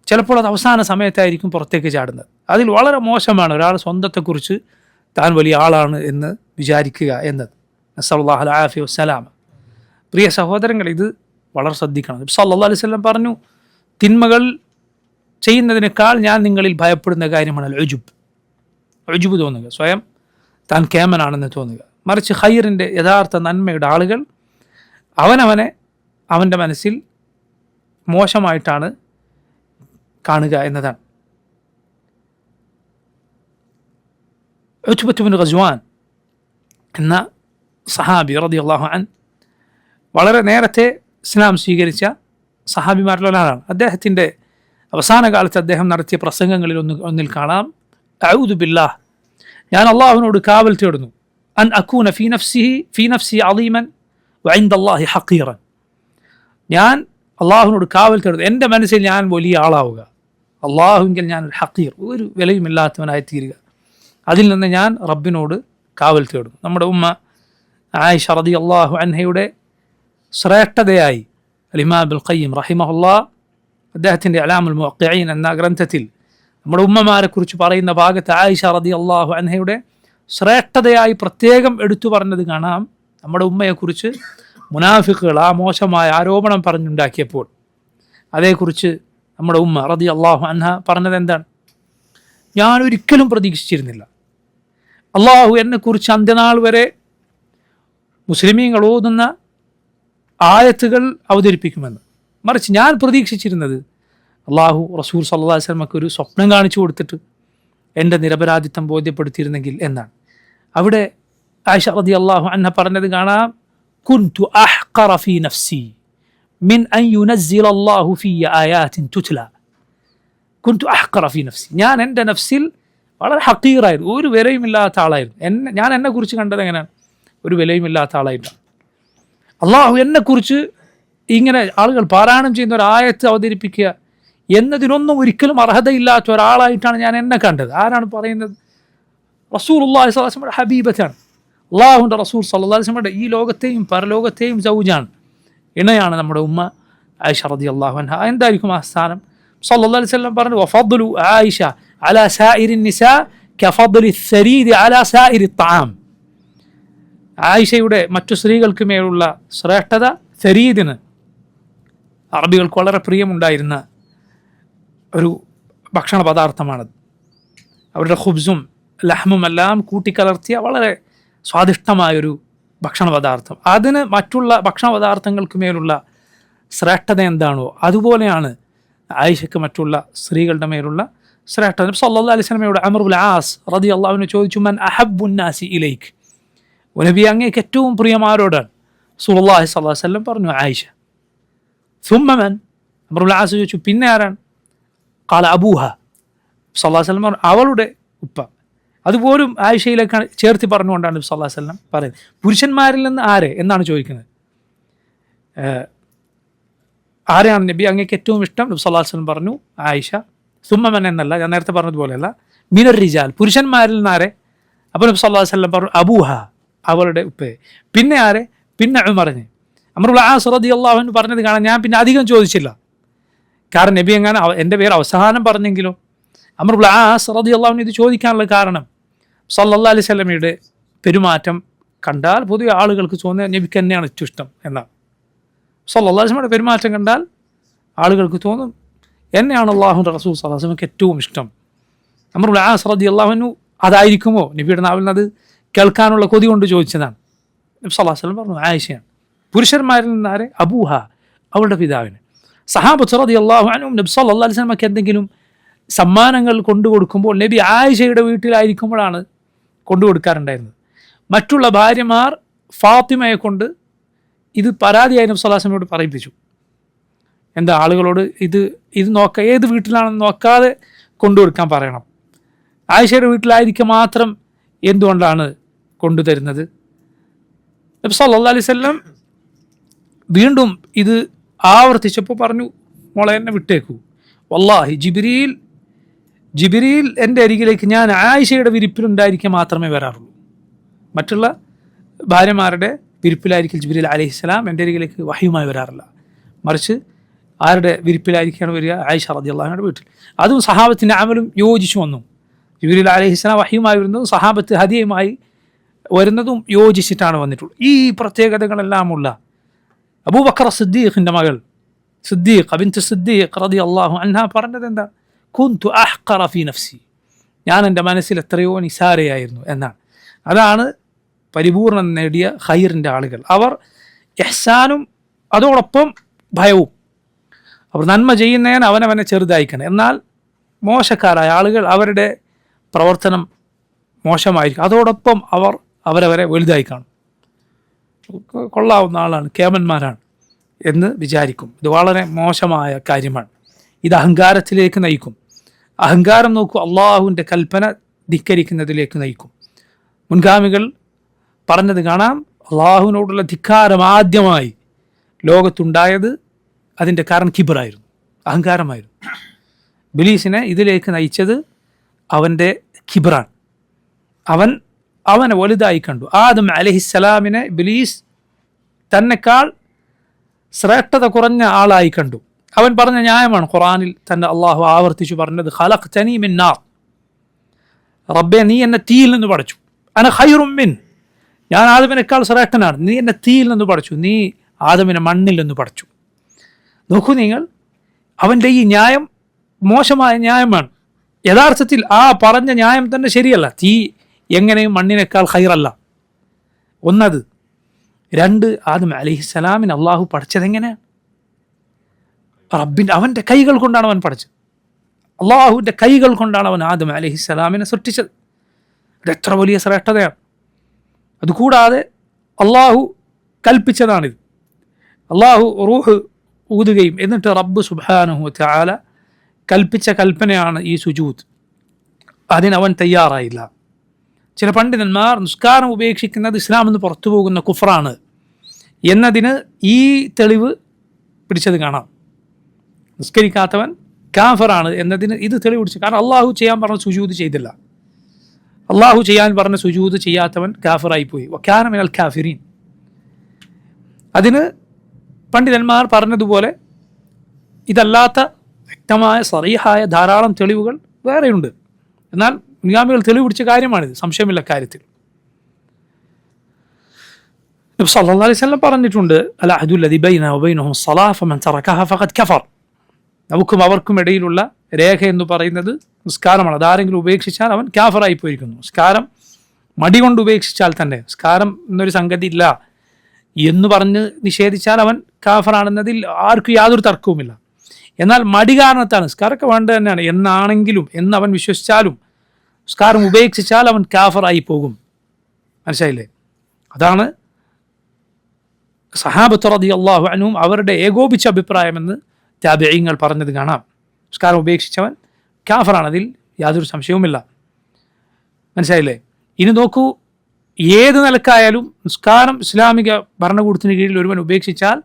A: ചിലപ്പോൾ അത് അവസാന സമയത്തായിരിക്കും പുറത്തേക്ക് ചാടുന്നത്. അതിൽ വളരെ മോശമാണ് ഒരാൾ സ്വന്തത്തെക്കുറിച്ച് താൻ വലിയ ആളാണ് എന്ന് വിചാരിക്കുക എന്നത്. നസ്അലുല്ലാഹു അൽ ആഫിയ വസ്സലാമ. പ്രിയ സഹോദരങ്ങൾ, ഇത് വളരെ ശ്രദ്ധിക്കണം. നബി സല്ലല്ലാഹു അലൈഹി വസല്ലം പറഞ്ഞു, തിന്മകൾ ചെയ്യുന്നതിനേക്കാൾ ഞാൻ നിങ്ങളിൽ ഭയപ്പെടുന്ന കാര്യമാണ് അൽ ഉജുബ്. ഉജുബ് തോന്നുക, സ്വയം താൻ കേമനാണെന്ന് തോന്നുക. മറിച്ച് ഖൈറിൻ്റെ യഥാർത്ഥ നന്മയുടെ ആളുകൾ അവനവനെ അവൻ്റെ മനസ്സിൽ മോശമായിട്ടാണ് കാണുക എന്നതാണ്. ഉത്ബത്ത് ഇബ്നു ഗസ്വാൻ എന്ന സഹാബി റളിയല്ലാഹു അൻഹു വളരെ നേരത്തെ ഇസ്ലാം സ്വീകരിച്ച സഹാബിമാരിൽ ഒരാളാണ്. അദ്ദേഹത്തിൻ്റെ അവസാന കാലത്ത് അദ്ദേഹം നടത്തിയ പ്രസംഗങ്ങളിൽ ഒന്നിൽ കാണാം, അഊദു ബില്ലാഹ്, ഞാൻ അള്ളാഹുവിനോട് കാവൽ തേടുന്നു, അൻ അകൂന ഫീ നഫ്സി അളീമൻ വഇൻദല്ലാഹി ഹഖീറൻ, ഞാൻ അള്ളാഹുവിനോട് കാവൽ തേടുന്നു, എൻ്റെ മനസ്സിൽ ഞാൻ വലിയ ആളാവുക, അള്ളാഹുവിൽ ഞാൻ ഒരു ഹഖീർ, ഒരു വിലയുമില്ലാത്തവനായി തീരുക, അതിൽ നിന്ന് ഞാൻ റബ്ബിനോട് കാവൽ തേടുന്നു. നമ്മുടെ ഉമ്മ ആയിഷ റളിയല്ലാഹു അൻഹയുടെ ശ്രേഷ്ഠതയായി ഇമാം ഇബ്നുൽ ഖയ്യിം റഹിമഹുല്ലാഹ് അദ്ദേഹത്തിൻ്റെ അലാമുൽ മുവഖ്ഖിഈൻ എന്ന ഗ്രന്ഥത്തിൽ നമ്മുടെ ഉമ്മമാരെക്കുറിച്ച് പറയുന്ന ഭാഗത്ത് ആയിഷ റളിയല്ലാഹു അൻഹയുടെ ശ്രേഷ്ഠതയായി പ്രത്യേകം എടുത്തു പറഞ്ഞത് കാണാം. നമ്മുടെ ഉമ്മയെക്കുറിച്ച് മുനാഫിക്കുകൾ ആ മോശമായ ആരോപണം പറഞ്ഞുണ്ടാക്കിയപ്പോൾ അതേക്കുറിച്ച് നമ്മുടെ ഉമ്മ റളിയല്ലാഹു അൻഹ പറഞ്ഞത് എന്താണ്? ഞാൻ ഒരിക്കലും പ്രതീക്ഷിച്ചിരുന്നില്ല അള്ളാഹു എന്നെക്കുറിച്ച് അന്ത്യനാൾ വരെ മുസ്ലിമീങ്ങൾ ഓതുന്ന ആയത്തുകൾ അവതരിപ്പിക്കുമെന്ന്. മറിച്ച് ഞാൻ പ്രതീക്ഷിച്ചിരുന്നത് അള്ളാഹു റസൂൽ സല്ലല്ലാഹു അലൈഹി വസല്ലമക്ക് ഒരു സ്വപ്നം കാണിച്ചു കൊടുത്തിട്ട് എൻ്റെ നിരപരാധിത്വം ബോധ്യപ്പെടുത്തിയിരുന്നെങ്കിൽ എന്നാണ്. അവിടെ ആയിഷ റളിയല്ലാഹു അൻഹ പറഞ്ഞത് കാണാം, കുൻതു അഹ്ഖറ ഫീ നഫ്സി മിൻ അൻ യുനസ്സില അല്ലാഹു ഫിയ ആയാത്തിൻ തുത്ല. കുൻതു അഹ്ഖറ ഫീ നഫ്സി, ഞാൻ എൻ്റെ നഫ്സിൽ വളരെ ഹഖീറായിരുന്നു, ഒരു വിലയുമില്ലാത്ത ആളായിരുന്നു. ഞാൻ എന്നെക്കുറിച്ച് കണ്ടത് എങ്ങനെയാണ്? ഒരു വിലയുമില്ലാത്ത ആളായിട്ടാണ്. അള്ളാഹു എന്നെക്കുറിച്ച് ഇങ്ങനെ ആളുകൾ പാരായണം ചെയ്യുന്ന ഒരു ആയത്ത് അവതരിപ്പിക്കുക എന്നതിനൊന്നും ഒരിക്കലും അർഹതയില്ലാത്ത ഒരാളായിട്ടാണ് ഞാൻ എന്നെ കണ്ടത്. ആരാണ് പറയുന്നത്? റസൂലുള്ളാഹി സ്വല്ലല്ലാഹു അലൈഹി വസല്ലം ഹബീബത്താണ്. അള്ളാഹുവിൻ്റെ റസൂൽ സ്വല്ലല്ലാഹു അലൈഹി വസല്ലം ഈ ലോകത്തെയും പരലോകത്തെയും സൗജാണ്, ഇണയാണ് നമ്മുടെ ഉമ്മ ആയിഷ റളിയല്ലാഹു അൻഹ. എന്തായിരിക്കും ആ സ്ഥാനം? സ്വല്ലല്ലാഹു അലൈഹി വസല്ലം പറഞ്ഞു, വഫദ്ലു ആയിഷ അലാ സായിരി നിസാ കഫദ്ലി الثريد അലാ സായിരി الطعام. ആയിഷയുടെ മറ്റു സ്ത്രീകൾക്ക് മേലുള്ള ശ്രേഷ്ഠത സരീദിന്, അറബികൾക്ക് വളരെ പ്രിയമുണ്ടായിരുന്ന ഒരു ഭക്ഷണ പദാർത്ഥമാണത്. അവരുടെ ഖുബ്സും ലഹ്മും എല്ലാം കൂട്ടിക്കലർത്തിയ വളരെ സ്വാദിഷ്ടമായൊരു ഭക്ഷണ പദാർത്ഥം. അതിന് മറ്റുള്ള ഭക്ഷണ പദാർത്ഥങ്ങൾക്ക് മേലുള്ള ശ്രേഷ്ഠത എന്താണോ അതുപോലെയാണ് ആയിഷയ്ക്ക് മറ്റുള്ള സ്ത്രീകളുടെ മേലുള്ള ശ്രേഷ്ഠത. സല്ലല്ലാഹു അലൈഹി വസല്ലമയുടെ അംർ ഇബ്നുൽ ആസ് റളിയല്ലാഹു അൻഹു ചോദിച്ചു, മൻ അഹബ്ബുൻ നാസി ഇലൈക്, നബി അങ്ങേക്ക് ഏറ്റവും പ്രിയമാരോടാണ്? റസൂലുള്ളാഹി സ്വല്ലല്ലാഹു അലൈഹി വസല്ലം പറഞ്ഞു, ആയിഷ. സുമ്മ മൻ, അംർ ഇബ്നുൽ ആസ് ചോദിച്ചു, പിന്നെ ആരാണ്? ഖാല അബൂഹ. സല്ലല്ലാഹു അലൈഹി വസല്ലം പറഞ്ഞു, അവളുടെ ഉപ്പ. അതുപോലും ആയിഷയിലേക്കാണ് ചേർത്തി പറഞ്ഞുകൊണ്ടാണ് നബി സല്ലല്ലാഹു അലൈഹി വസല്ലം പറയുന്നത്. പുരുഷന്മാരിൽ നിന്ന് ആരെ എന്നാണ് ചോദിക്കുന്നത്. ആരെയാണ് നബി അങ്ങേക്ക് ഏറ്റവും ഇഷ്ടം? നബി സല്ലല്ലാഹു അലൈഹി വസല്ലം പറഞ്ഞു ആയിഷ. സുമ്മമൻ എന്നല്ല, ഞാൻ നേരത്തെ പറഞ്ഞതുപോലെയല്ല, മിനർ റിജാൽ, പുരുഷന്മാരിൽ നിന്ന് ആരെ? അപ്പോൾ നബി സല്ലല്ലാഹു അലൈഹി വസല്ലം പറഞ്ഞു അബൂഹ, അവളുടെ ഉപ്പയെ. പിന്നെ ആരെ? പിന്നെ ഉമറിനെ. അംർ ഇബ്നുൽ ആസ് റളിയല്ലാഹു അൻഹു പറഞ്ഞത് കാണാൻ ഞാൻ പിന്നെ അധികം ചോദിച്ചില്ല, കാരണം നബി എങ്ങനെ എൻ്റെ പേര് അവസാനം പറഞ്ഞെങ്കിലോ. അംർ ഇബ്നുൽ ആസ് റളിയല്ലാഹു അൻഹു ഇത് ചോദിക്കാനുള്ള കാരണം സല്ലല്ലാഹു അലൈഹി വസല്ലമയുടെ പെരുമാറ്റം കണ്ടാൽ പൊതുവെ ആളുകൾക്ക് തോന്നുന്നത് നബിക്ക് തന്നെയാണ് ഏറ്റവും ഇഷ്ടം എന്നാണ്. സല്ലല്ലാഹു അലൈഹി വസല്ലമയുടെ പെരുമാറ്റം കണ്ടാൽ ആളുകൾക്ക് തോന്നും എന്നെയാണ് അള്ളാഹുവിൻ്റെ റസൂൽ സല്ലല്ലാഹു അലൈഹി വസല്ലമക്ക് ഏറ്റവും ഇഷ്ടം. അംർ ഇബ്നുൽ ആസ് റളിയല്ലാഹു അൻഹു അതായിരിക്കുമോ നബിയുടെ നാവിൽ നിന്ന് അത് കേൾക്കാനുള്ള കൊതി കൊണ്ട് ചോദിച്ചതാണ്. നബി സല്ലല്ലാഹു അലൈഹി വസല്ലം പറഞ്ഞു ആയിഷയാണ്. പുരുഷന്മാരിൽ നിന്നാരെ? അബൂഹ, അവളുടെ പിതാവിന്. സഹാബത്ത് റളിയല്ലാഹു അൻഹും നബി സല്ലല്ലാഹു അലൈഹി വസല്ലമക്ക് എന്തെങ്കിലും സമ്മാനങ്ങൾ കൊണ്ടുകൊടുക്കുമ്പോൾ നബി ആയിഷയുടെ വീട്ടിലായിരിക്കുമ്പോഴാണ് കൊണ്ടുകൊടുക്കാറുണ്ടായിരുന്നത്. മറ്റുള്ള ഭാര്യമാർ ഫാത്തിമയെ കൊണ്ട് ഇത് പരാതിയായി നബി സല്ലല്ലാഹു അലൈഹി വസല്ലമയോട് പറയിപ്പിച്ചു. എന്താ ആളുകളോട് ഇത് ഏത് വീട്ടിലാണെന്ന് നോക്കാതെ കൊണ്ടുകൊടുക്കാൻ പറയണം, ആയിഷയുടെ വീട്ടിലായിരിക്കും മാത്രം എന്തുകൊണ്ടാണ് കൊണ്ടുതരുന്നത്? നബി സല്ലല്ലാഹു അലൈഹി വസല്ലം വീണ്ടും ഇത് ആവർത്തിച്ചപ്പോൾ പറഞ്ഞു, മോളെ എന്നെ വിട്ടേക്കൂ, വല്ലാഹി ജിബ്രീൽ ജിബ്രീൽ എൻ്റെ അരികിലേക്ക് ഞാൻ ആയിഷയുടെ വിരിപ്പിലുണ്ടായിരിക്കെ മാത്രമേ വരാറുള്ളൂ. മറ്റുള്ള ഭാര്യമാരുടെ വിരിപ്പിലായിരിക്കും ജിബ്രീൽ അലൈഹിസ്സലാം എൻ്റെ അരികിലേക്ക് വഹയുമായി വരാറില്ല. മറിച്ച് ആരുടെ വിരിപ്പിലായിരിക്കാണ് വരിക? ആയിഷ റളിയല്ലാഹു അൻഹയുടെ വീട്ടിൽ. അതും സഹാബത്തിൻ്റെ അമലും യോജിച്ചു വന്നു. ജിബ്രീൽ അലൈഹിസ്സലാം വഹയുമായി വരുന്നതും സഹാബത്ത് ഹദിയയുമായി വരുന്നതും യോജിച്ചിട്ടാണ് വന്നിട്ടുള്ളത്. ഈ പ്രത്യേകതകളെല്ലാമുള്ള അബൂബക്കർ സിദ്ദീഖിൻ്റെ മകൾ സിദ്ദീഖ് ബിൻത് സിദ്ദീഖ് റളിയല്ലാഹു അൻഹ പറഞ്ഞത് എന്താ? കുന്തു അഹ്ഖറ ഫീ നഫ്സി, ഞാൻ എൻ്റെ മനസ്സിൽ എത്രയോ നിസാരയായിരുന്നു എന്നാണ്. അതാണ് പരിപൂർണം നേടിയ ഖൈറിൻ്റെ ആളുകൾ. അവർ ഇഹ്സാനും അതോടൊപ്പം ഭയവും. അവർ നന്മ ചെയ്യുന്നതിന് അവനവനെ ചെറുതായിക്കണം. എന്നാൽ മോശക്കാരായ ആളുകൾ അവരുടെ പ്രവർത്തനം മോശമായിരിക്കും, അതോടൊപ്പം അവർ അവരവരെ വലുതായി കാണും. കൊള്ളാവുന്ന ആളാണ്, കേമന്മാരാണ് എന്ന് വിചാരിക്കും. ഇത് വളരെ മോശമായ കാര്യമാണ്. ഇത് അഹങ്കാരത്തിലേക്ക് നയിക്കും. അഹങ്കാരം നോക്കൂ, അള്ളാഹുവിൻ്റെ കൽപ്പന ധിക്കരിക്കുന്നതിലേക്ക് നയിക്കും. മുൻഗാമികൾ പറഞ്ഞത് കാണാം, അള്ളാഹുവിനോടുള്ള ധിക്കാരം ആദ്യമായി ലോകത്തുണ്ടായത് അതിൻ്റെ കാരണം കിബറായിരുന്നു, അഹങ്കാരമായിരുന്നു. ബിലീസിനെ ഇതിലേക്ക് നയിച്ചത് അവൻ്റെ കിബറാണ്. അവനെ വലുതായി കണ്ടു. ആദം അലൈഹിസ്സലാമിനെ ബിലീസ് തന്നെക്കാൾ ശ്രേഷ്ഠത കുറഞ്ഞ ആളായി കണ്ടു. അവൻ പറഞ്ഞ ന്യായമാണ് ഖുർആനിൽ തന്നെ അള്ളാഹു ആവർത്തിച്ചു പറഞ്ഞത്, ഖലഖ്തനി മിൻ നാർ, റബ്ബേ നീ എന്നെ തീയിൽ നിന്ന് പടച്ചു. അന ഖൈറും മിൻ, ഞാൻ ആദമിനേക്കാൾ ശ്രേഷ്ഠനാണ്, നീ എന്നെ തീയിൽ നിന്ന് പടച്ചു, നീ ആദമിനെ മണ്ണിൽ നിന്ന് പടച്ചു. നോക്കൂ നിങ്ങൾ, അവൻ്റെ ഈ ന്യായം മോശമായ ന്യായമാണ്. യഥാർത്ഥത്തിൽ ആ പറഞ്ഞ ന്യായം തന്നെ ശരിയല്ല. തീ എങ്ങനെയും മണ്ണിനേക്കാൾ ഖൈറല്ല. ഒന്നത്. രണ്ട്, ആദം അലൈഹിസ്സലാമിന് അള്ളാഹു പഠിച്ചതെങ്ങനെയാണ്? അവൻ്റെ കൈകൾ കൊണ്ടാണ് അവൻ പഠിച്ചത്. അള്ളാഹുവിൻ്റെ കൈകൾ കൊണ്ടാണ് അവൻ ആദം അലൈഹിസ്സലാമിനെ സൃഷ്ടിച്ചത്. ഇതെത്ര വലിയ ശ്രേഷ്ഠതയാണ്. അതുകൂടാതെ അള്ളാഹു കൽപ്പിച്ചതാണിത്. അള്ളാഹു റൂഹ് ഊതുകയും എന്നിട്ട് റബ്ബ് സുബ്ഹാനഹു വ തആല കൽപ്പിച്ച കൽപ്പനയാണ് ഈ സുജൂദ്. അതിനവൻ തയ്യാറായില്ല. ചില പണ്ഡിതന്മാർ നിസ്കാരം ഉപേക്ഷിക്കുന്നത് ഇസ്ലാമിൽ നിന്ന് പുറത്തു പോകുന്ന കുഫറാണ് എന്നതിന് ഈ തെളിവ് പിടിച്ചത് കാണാം. നിസ്കരിക്കാത്തവൻ കാഫറാണ് എന്നതിന് ഇത് തെളിവ് പിടിച്ചു. കാരണം അള്ളാഹു ചെയ്യാൻ പറഞ്ഞ സുജൂദ് ചെയ്തില്ല. അള്ളാഹു ചെയ്യാൻ പറഞ്ഞ സുജൂദ് ചെയ്യാത്തവൻ കാഫറായിപ്പോയി. വകാന മിനൽ കാഫിരീൻ. അതിന് പണ്ഡിതന്മാർ പറഞ്ഞതുപോലെ ഇതല്ലാത്ത വ്യക്തമായ സറീഹായ ധാരാളം തെളിവുകൾ വേറെയുണ്ട്. എന്നാൽ മുൻഗാമികൾ തെളിവ് പിടിച്ച കാര്യമാണിത്, സംശയമില്ല കാര്യത്തിൽ. നബി സല്ലല്ലാഹു അലൈഹി വസല്ലം പറഞ്ഞിട്ടുണ്ട്, അൽ അഹ്ദു അല്ലദീ ബൈനനാ വബൈനഹും അസ്സലാ ഫമൻ തറകഹ ഫഖദ് കഫർ. നമുക്കും അവർക്കും ഇടയിലുള്ള രേഖ എന്ന് പറയുന്നത് നിസ്കാരമാണ്. അതാരെങ്കിലും ഉപേക്ഷിച്ചാൽ അവൻ കാഫറായി പോയിരിക്കുന്നു. നിസ്കാരം മടി കൊണ്ട് ഉപേക്ഷിച്ചാൽ തന്നെ, നിസ്കാരം എന്നൊരു സംഗതി ഇല്ല എന്ന് പറഞ്ഞ് നിഷേധിച്ചാൽ അവൻ കാഫറാണെന്നതിൽ ആർക്കും യാതൊരു തർക്കവുമില്ല. എന്നാൽ മടി കാരണത്താണ്, നിസ്കാരമൊക്കെ വേണ്ടത് തന്നെയാണ് എന്നാണെങ്കിലും എന്ന് അവൻ വിശ്വസിച്ചാലും നിസ്കാരം ഉപേക്ഷിച്ചാൽ അവൻ കാഫറായി പോകും. മനസ്സിലായില്ലേ? അതാണ് സഹാബത്ത് റളിയല്ലാഹു അൻഹും അവരുടെ ഏകോപിച്ച അഭിപ്രായമെന്ന് താബിഈങ്ങൾ പറഞ്ഞത് കാണാം. നിസ്കാരം ഉപേക്ഷിച്ചവൻ കാഫറാണ്, അതിൽ യാതൊരു സംശയവുമില്ല. മനസ്സിലായില്ലേ? ഇനി നോക്കൂ, ഏത് നിലക്കായാലും നിസ്കാരം ഇസ്ലാമിക ഭരണകൂടത്തിന് കീഴിൽ ഒരുവൻ ഉപേക്ഷിച്ചാൽ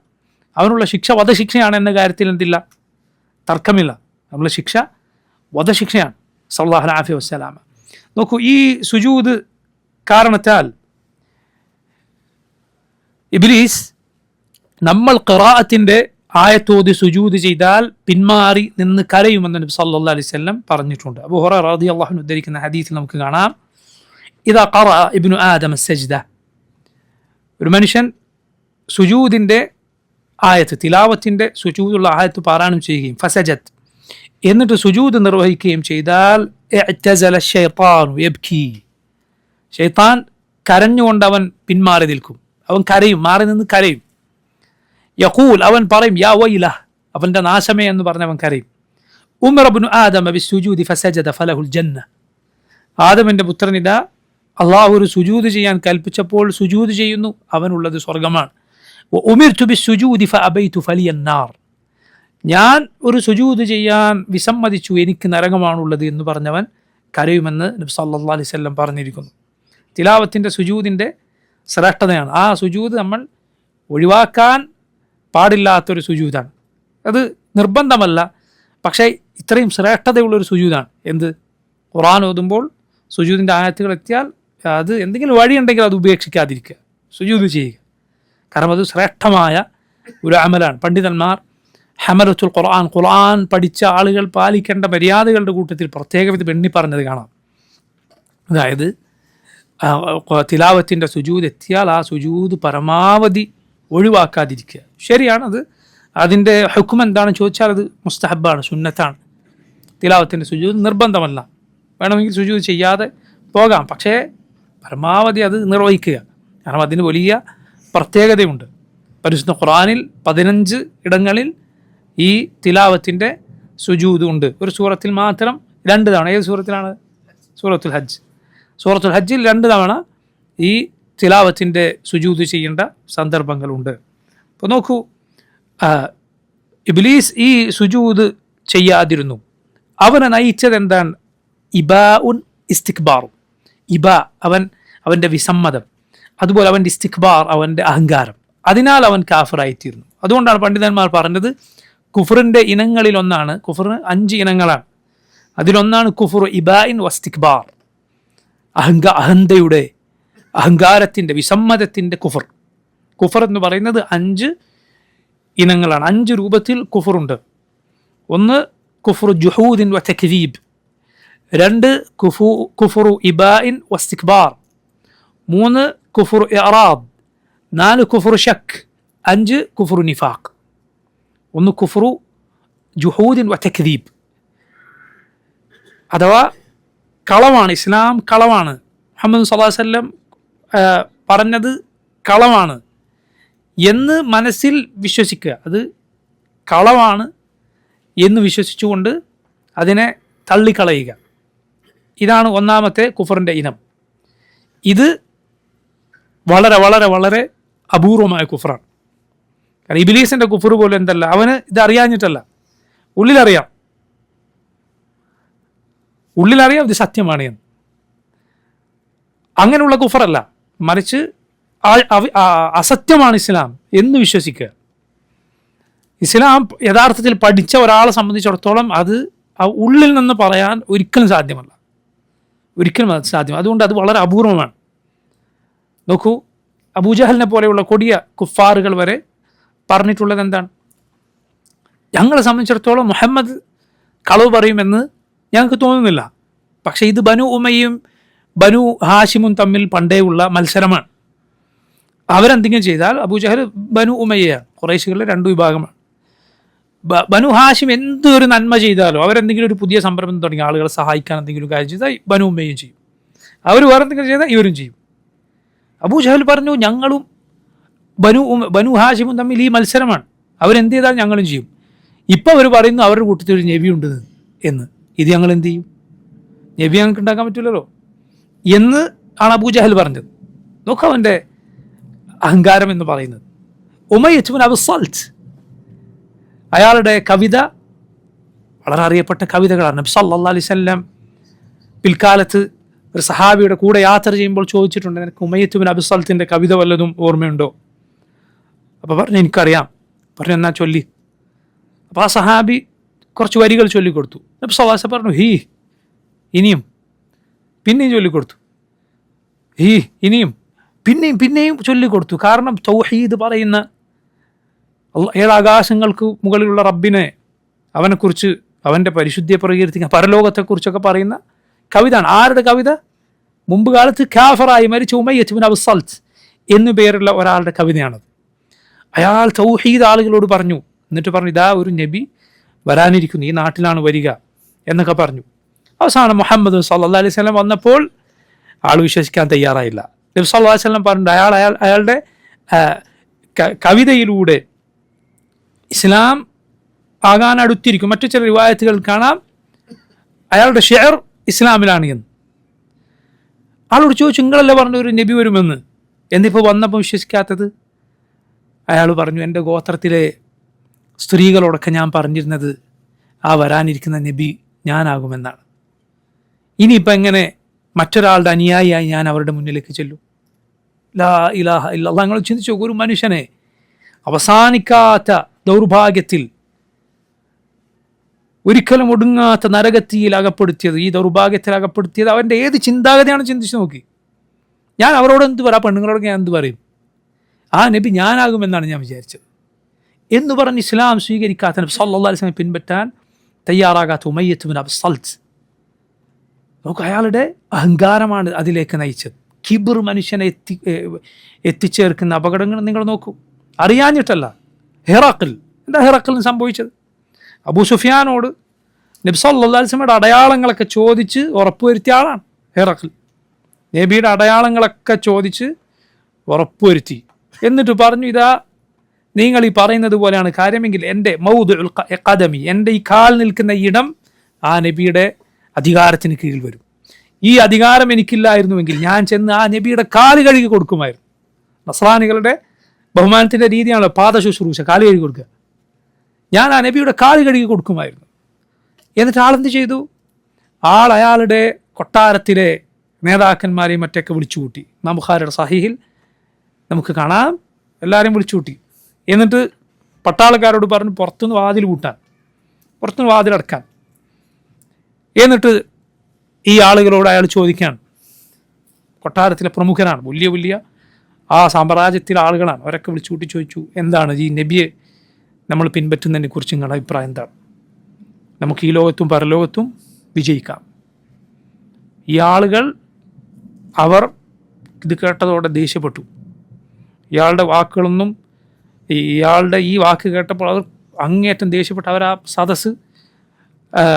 A: അവനുള്ള ശിക്ഷ വധശിക്ഷയാണ് എന്ന കാര്യത്തിൽ എന്തില്ല, തർക്കമില്ല. നമ്മളെ ശിക്ഷ വധശിക്ഷയാണ്. സല്ലല്ലാഹു അലൈഹി വസല്ലം. നോക്കൂ, ഈ സുജൂദ് കാരണത്താൽ ഇബ്ലീസ് നമ്മൾ ഖിറാഅത്തിന്റെ ആയത്തോതി സുജൂദ് ചെയ്താൽ പിന്മാറി നിന്ന് കരയുമെന്ന് നബി സല്ലല്ലാഹു അലൈഹി വസല്ലം പറഞ്ഞിട്ടുണ്ട്. അബൂ ഹുറൈറ റളിയല്ലാഹു അൻഹു ഉദ്ധരിക്കുന്ന ഹദീസിൽ നമുക്ക് കാണാം, ഇദാ ഖറഅ ഇബ്നു ആദം അസ്സജ്ദ, ഒരു മനുഷ്യൻ സുജൂദിന്റെ ആയത്ത്, തിലാവത്തിന്റെ സുജൂദുള്ള ആയത്ത് പാരായണം ചെയ്യുകയും ഫസജത്, എന്നിട്ട് സുജൂദ് നിർവഹിക്കുകയും ചെയ്താൽ ഇഅ്തസല ശൈത്താനു യബ്കി, ശൈത്താൻ കരഞ്ഞുകൊണ്ട് അവൻ പിന്മാറി നിൽക്കും. അവൻ കരയും, മാറി നിന്ന് കരയും. യഖൂൽ, അവൻ പറയും യാ വൈലഹ്, അവൻ്റെ നാശമേ എന്ന് പറഞ്ഞ് അവൻ കരയും. ഉമർ ഇബ്നു ആദം ബിസ്സുജൂദി ഫസജദ ഫലഹുൽ ജന്ന, ആദമിൻ്റെ പുത്രനിതാ അള്ളാഹു ഒരു സുജൂദ് ചെയ്യാൻ കൽപ്പിച്ചപ്പോൾ സുജൂദ് ചെയ്യുന്നു, അവനുള്ളത് സ്വർഗമാണ്. ഉമിർതു ബിസ്സുജൂദി ഫഅബൈതു ഫലിയന്നാർ, ഞാൻ ഒരു സുജൂദ് ചെയ്യാൻ വിസമ്മതിച്ചു, എനിക്ക് നരകമാണുള്ളത് എന്ന് പറഞ്ഞവൻ കരയുമെന്ന് നബി സല്ലല്ലാഹു അലൈഹി വസല്ലം പറഞ്ഞിരിക്കുന്നു. തിലാവത്തിൻ്റെ സുജൂദിൻ്റെ ശ്രേഷ്ഠതയാണ്. ആ സുജൂദ് നമ്മൾ ഒഴിവാക്കാൻ പാടില്ലാത്തൊരു സുജൂദാണ്. അത് നിർബന്ധമല്ല, പക്ഷേ ഇത്രയും ശ്രേഷ്ഠതയുള്ളൊരു സുജൂദാണ്. എന്ത്? ഖുർആൻ ഓതുമ്പോൾ സുജൂദിൻ്റെ ആയത്തുകൾ എത്തിയാൽ അത് എന്തെങ്കിലും വഴിയുണ്ടെങ്കിൽ അത് ഉപേക്ഷിക്കാതിരിക്കുക, സുജൂദ് ചെയ്യുക. കാരണം അത് ശ്രേഷ്ഠമായ ഒരു അമലാണ്. പണ്ഡിതന്മാർ ഹമലത്തുൽ ഖുർആൻ, ഖുർആൻ പഠിച്ച ആളുകൾ പാലിക്കേണ്ട മര്യാദകളുടെ കൂട്ടത്തിൽ പ്രത്യേകം ഇത് എണ്ണി പറഞ്ഞത് കാണാം. അതായത് തിലാവത്തിൻ്റെ സുജൂദ് എത്തിയാൽ ആ സുജൂദ് പരമാവധി ഒഴിവാക്കാതിരിക്കുക. ശരിയാണത്. അതിൻ്റെ ഹുക്ം എന്താണെന്ന് ചോദിച്ചാൽ അത് മുസ്തഹബാണ്, സുന്നത്താണ്. തിലാവത്തിൻ്റെ സുജൂദ് നിർബന്ധമല്ല, വേണമെങ്കിൽ സുജൂദ് ചെയ്യാതെ പോകാം. പക്ഷേ പരമാവധി അത് നിർവഹിക്കുക. കാരണം അതിന് വലിയ പ്രത്യേകതയുണ്ട്. പരിശുദ്ധ ഖുർആനിൽ 15 ഇടങ്ങളിൽ ഈ തിലാവത്തിൻ്റെ സുജൂദ് ഉണ്ട്. ഒരു സൂറത്തിൽ മാത്രം 2 തവണ. ഏത് സൂറത്തിലാണ്? സൂറത്തുൽ ഹജ്ജ്. സൂറത്തുൽ ഹജ്ജിൽ 2 തവണ ഈ തിലാവത്തിൻ്റെ സുജൂദ് ചെയ്യേണ്ട സന്ദർഭങ്ങളുണ്ട്. അപ്പോൾ നോക്കൂ, ഇബ്ലീസ് ഈ സുജൂദ് ചെയ്യാതിരുന്നു. അവനെ നയിച്ചത് എന്താണ്? ഇബാഉൻ ഇസ്തിക്ബാറും. അവൻ്റെ വിസമ്മതം, അതുപോലെ അവൻ്റെ ഇസ്തിക്ബാർ, അവൻ്റെ അഹങ്കാരം. അതിനാൽ അവൻ കാഫിറായിത്തീർന്നു. അതുകൊണ്ടാണ് പണ്ഡിതന്മാർ പറഞ്ഞത് കുഫറിൻ്റെ ഇനങ്ങളിലൊന്നാണ്, കുഫറിന് 5 ഇനങ്ങളാണ്. അതിലൊന്നാണ് കുഫ്റു ഇബാഇൻ വസ്തിക്ബാർ, അഹന്തയുടെ, അഹങ്കാരത്തിൻ്റെ, വിസമ്മതത്തിൻ്റെ കുഫർ. കുഫർ എന്ന് പറയുന്നത് 5 ഇനങ്ങളാണ്. 5 രൂപത്തിൽ കുഫറുണ്ട്. ഒന്ന് കുഫ്റു ജുഹൂദിൻ വ തക്ദീബ്, 2 കുഫ്റു ഇബാഇൻ വസ്തിക്ബാർ, 3 കുഫ്റു ഇറാദ്, 4 കുഫ്റു ഷക്ക്, 5 കുഫ്റു നിഫാഖ്. ഒന്ന് കുഫ്റു ജുഹൂദിൻ വ തക്ദീബ്, അഥവാ കളവാണ്. ഇസ്ലാം കളവാണ്. മുഹമ്മദ് സ്വല്ലല്ലാഹു അലൈഹി വസല്ലം പറഞ്ഞത് കളവാണ് എന്ന് മനസ്സിൽ വിശ്വസിക്കുക. അത് കളവാണ് എന്ന് വിശ്വസിച്ചുകൊണ്ട് അതിനെ തള്ളിക്കളയുക. ഇതാണ് ഒന്നാമത്തെ കുഫറിൻ്റെ ഇനം. ഇത് വളരെ വളരെ വളരെ അപൂർവമായ കുഫറാണ്. കാരണം ഇബ്ലീസിൻ്റെ കുഫർ പോലും എന്തല്ല, അവന് ഇത് അറിയാഞ്ഞിട്ടല്ല, ഉള്ളിലറിയാം ഇത് സത്യമാണ് എന്ന്. അങ്ങനെയുള്ള കുഫറല്ല, മറിച്ച് അസത്യമാണ് ഇസ്ലാം എന്ന് വിശ്വസിക്കുക. ഇസ്ലാം യഥാർത്ഥത്തിൽ പഠിച്ച ഒരാളെ സംബന്ധിച്ചിടത്തോളം അത് ഉള്ളിൽ നിന്ന് പറയാൻ ഒരിക്കലും സാധ്യമല്ല, ഒരിക്കലും അത് സാധ്യം. അതുകൊണ്ട് അത് വളരെ അപൂർവമാണ്. നോക്കൂ, അബൂജഹലിനെ പോലെയുള്ള കൊടിയ കുഫാറുകൾ വരെ പറഞ്ഞിട്ടുള്ളത് എന്താണ്? ഞങ്ങളെ സംബന്ധിച്ചിടത്തോളം മുഹമ്മദ് കളവ് പറയുമെന്ന് ഞങ്ങൾക്ക് തോന്നുന്നില്ല. പക്ഷേ ഇത് ബനു ഉമയ്യയും ബനു ഹാഷിമും തമ്മിൽ പണ്ടേ ഉള്ള മത്സരമാണ്. അവരെന്തെങ്കിലും ചെയ്താൽ അബൂജഹൽ ബനു ഉമയ്യയാണ്, ഖുറൈശികളിലെ 2 വിഭാഗമാണ്. ബനു ഹാഷിം എന്തൊരു നന്മ ചെയ്താലോ, അവരെന്തെങ്കിലും ഒരു പുതിയ സംരംഭം തുടങ്ങി ആളുകളെ സഹായിക്കാൻ എന്തെങ്കിലും കാര്യം ചെയ്താൽ ബനു ഉമയ്യയും ചെയ്യും, അവർ വേറെ എന്തെങ്കിലും ചെയ്താൽ ഇവരും ചെയ്യും. അബൂജഹൽ പറഞ്ഞു ഞങ്ങളും ബനു ഹാഷിമും തമ്മിൽ ഈ മത്സരമാണ്, അവരെന്ത് ചെയ്താൽ ഞങ്ങളും ചെയ്യും. ഇപ്പം അവർ പറയുന്നു അവരുടെ കൂട്ടത്തിൽ ഒരു നബിയുണ്ട് എന്ന്. ഇത് ഞങ്ങൾ എന്ത് ചെയ്യും? നബി ഞങ്ങൾക്ക് ഉണ്ടാക്കാൻ പറ്റില്ലല്ലോ എന്ന് ആണ് അബൂജഹൽ പറഞ്ഞത്. നോക്കാം അവൻ്റെ അഹങ്കാരം എന്ന് പറയുന്നത്. ഉമയ്യത്ത് ഇബ്നു അബി സൽത്ത്, അയാളുടെ കവിത വളരെ അറിയപ്പെട്ട കവിതകളാണ്. നബി സല്ലല്ലാഹു അലൈഹി വസല്ലം പിൽക്കാലത്ത് ഒരു സഹാബിയുടെ കൂടെ യാത്ര ചെയ്യുമ്പോൾ ചോദിച്ചിട്ടുണ്ട്, നിനക്ക് ഉമയ്യത്ത് ഇബ്നു അബി സൽത്തിൻ്റെ കവിത വല്ലതും ഓർമ്മയുണ്ടോ? അപ്പോൾ പറഞ്ഞു എനിക്കറിയാം. പറഞ്ഞു എന്നാ ചൊല്ലി. അപ്പോൾ ആ സഹാബി കുറച്ച് വരികൾ ചൊല്ലിക്കൊടുത്തു. നബി സല്ലല്ലാഹു അലൈഹി വസല്ലം പറഞ്ഞു ഇനിയും, പിന്നെയും ചൊല്ലിക്കൊടുത്തു. ഇനിയും പിന്നെയും ചൊല്ലിക്കൊടുത്തു. കാരണം തൗഹീദ് പറയുന്ന 7 ആകാശങ്ങൾക്ക് മുകളിലുള്ള റബ്ബിനെ, അവനെക്കുറിച്ച്, അവൻ്റെ പരിശുദ്ധിയെ പ്രകീർത്തിക്കുന്ന, പരലോകത്തെക്കുറിച്ചൊക്കെ പറയുന്ന കവിതയാണ്. ആരുടെ കവിത? മുമ്പ് കാലത്ത് കാഫറായി മരിച്ച ഉമയ്യത്ത് ഇബ്നു അബി സൽത്ത് എന്നു പേരുള്ള ഒരാളുടെ കവിതയാണത്. അയാൾ തൗഹീദ് ആളുകളോട് പറഞ്ഞു. എന്നിട്ട് പറഞ്ഞു ഇതാ ഒരു നബി വരാനിരിക്കുന്നു, ഈ നാട്ടിലാണ് വരിക എന്നൊക്കെ പറഞ്ഞു. അവസാനം മുഹമ്മദ് സല്ലല്ലാഹു അലൈഹി വസല്ലം വന്നപ്പോൾ ആൾ വിശ്വസിക്കാൻ തയ്യാറായില്ല. നബി സല്ലല്ലാഹു അലൈഹി വസല്ലം പറഞ്ഞു അയാളുടെ കവിതയിലൂടെ ഇസ്ലാം ആകാൻ അടുത്തിരിക്കും. മറ്റു ചില റിവായത്തുകൾ കാണാം അയാളുടെ ഷിഅർ ഇസ്ലാമിലാണ് എന്ന്. ആളോട് ചോദിച്ചു നിങ്ങളല്ലേ പറഞ്ഞു ഒരു നബി വരുമെന്ന്, എന്നിപ്പോൾ വന്നപ്പോൾ വിശ്വസിക്കാത്തത്? അയാൾ പറഞ്ഞു എൻ്റെ ഗോത്രത്തിലെ സ്ത്രീകളോടൊക്കെ ഞാൻ പറഞ്ഞിരുന്നത് ആ വരാനിരിക്കുന്ന നബി ഞാനാകുമെന്നാണ്. ഇനിയിപ്പോൾ എങ്ങനെ മറ്റൊരാളുടെ അനുയായിയായി ഞാൻ അവരുടെ മുന്നിലേക്ക് ചെല്ലും? ലാ ഇലാഹ ഇല്ലല്ലാഹ്. നിങ്ങൾ ചിന്തിച്ചു നോക്കൂ, ഒരു മനുഷ്യനെ അവസാനിക്കാത്ത ദൗർഭാഗ്യത്തിൽ ഒരിക്കലും ഒടുങ്ങാത്ത നരകത്തിയിൽ അകപ്പെടുത്തിയത്, ഈ ദൗർഭാഗ്യത്തിൽ അകപ്പെടുത്തിയത് അവൻ്റെ ഏത് ചിന്താഗതിയാണ് ചിന്തിച്ച് നോക്കി. ഞാൻ അവരോട് എന്ത് പറയാം, പെണ്ണുങ്ങളോട് ഞാൻ എന്ത് പറയും? ആ നബി ഞാനാകുമെന്നാണ് ഞാൻ വിചാരിച്ചത് എന്ന് പറഞ്ഞ് ഇസ്ലാം സ്വീകരിക്കാത്ത നബി സല്ലല്ലാഹു അലൈഹി വസല്ലം പിൻപറ്റാൻ തയ്യാറാകാത്ത ഉമയ്യത്ത് ബിൻ അബി സൽത്ത്, നമുക്ക് അയാളുടെ അഹങ്കാരമാണ് അതിലേക്ക് നയിച്ചത്. കിബർ മനുഷ്യനെ എത്തിച്ചേർക്കുന്ന അപകടങ്ങൾ നിങ്ങൾ നോക്കൂ. അറിയാഞ്ഞിട്ടല്ല. ഹിറഖിൽ, എന്താ ഹിറഖിലിന് സംഭവിച്ചത്? അബൂ സുഫിയാനോട് നബി സല്ലല്ലാഹു അലൈഹി വസല്ലമയുടെ അടയാളങ്ങളൊക്കെ ചോദിച്ച് ഉറപ്പുവരുത്തിയ ആളാണ് ഹിറഖിൽ. നബിയുടെ അടയാളങ്ങളൊക്കെ ചോദിച്ച് ഉറപ്പുവരുത്തി. എന്നിട്ട് പറഞ്ഞു, ഇതാ നിങ്ങൾ ഈ പറയുന്നത് പോലെയാണ് കാര്യമെങ്കിൽ എൻ്റെ മൗദുഉൽ ഖദമി, എൻ്റെ ഈ കാൽ നിൽക്കുന്ന ഇടം ആ നബിയുടെ അധികാരത്തിന് കീഴിൽ വരും. ഈ അധികാരം എനിക്കില്ലായിരുന്നുവെങ്കിൽ ഞാൻ ചെന്ന് ആ നബിയുടെ കാല് കഴുകി കൊടുക്കുമായിരുന്നു. നസ്രാനികളുടെ ബഹുമാനത്തിൻ്റെ രീതിയാണല്ലോ പാദ ശുശ്രൂഷ, കാല് കഴുകി കൊടുക്കുക. ഞാൻ ആ നബിയുടെ കാല് കഴുകി കൊടുക്കുമായിരുന്നു. എന്നിട്ട് ആളെന്ത് ചെയ്തു? അയാളുടെ കൊട്ടാരത്തിലെ നേതാക്കന്മാരെയും മറ്റൊക്കെ വിളിച്ചു കൂട്ടി. ഇമാം ബുഖാരിയുടെ സഹീഹിൽ നമുക്ക് കാണാം, എല്ലാവരെയും വിളിച്ചു കൂട്ടി. എന്നിട്ട് പട്ടാളക്കാരോട് പറഞ്ഞു പുറത്തുനിന്ന് വാതിൽ പൂട്ടാൻ, പുറത്തുനിന്ന് വാതിലടക്കാൻ. എന്നിട്ട് ഈ ആളുകളോട് അയാൾ ചോദിക്കുകയാണ്, കൊട്ടാരത്തിലെ പ്രമുഖരാണ്, വലിയ വലിയ ആ സാമ്രാജ്യത്തിലെ ആളുകളാണ്, അവരൊക്കെ വിളിച്ചു കൂട്ടി ചോദിച്ചു, എന്താണ് ഈ നബിയെ നമ്മൾ പിൻപറ്റുന്നതിനെ കുറിച്ച് നിങ്ങളുടെ അഭിപ്രായം എന്താണ്? നമുക്ക് ഈ ലോകത്തും പരലോകത്തും വിജയിക്കാം. ഈ ആളുകൾ അവർ ഇത് കേട്ടതോടെ ദേഷ്യപ്പെട്ടു. ഇയാളുടെ വാക്കുകളൊന്നും, ഇയാളുടെ ഈ വാക്ക് കേട്ടപ്പോൾ അവർ അങ്ങേയറ്റം ദേഷ്യപ്പെട്ട് അവർ ആ സദസ്സ്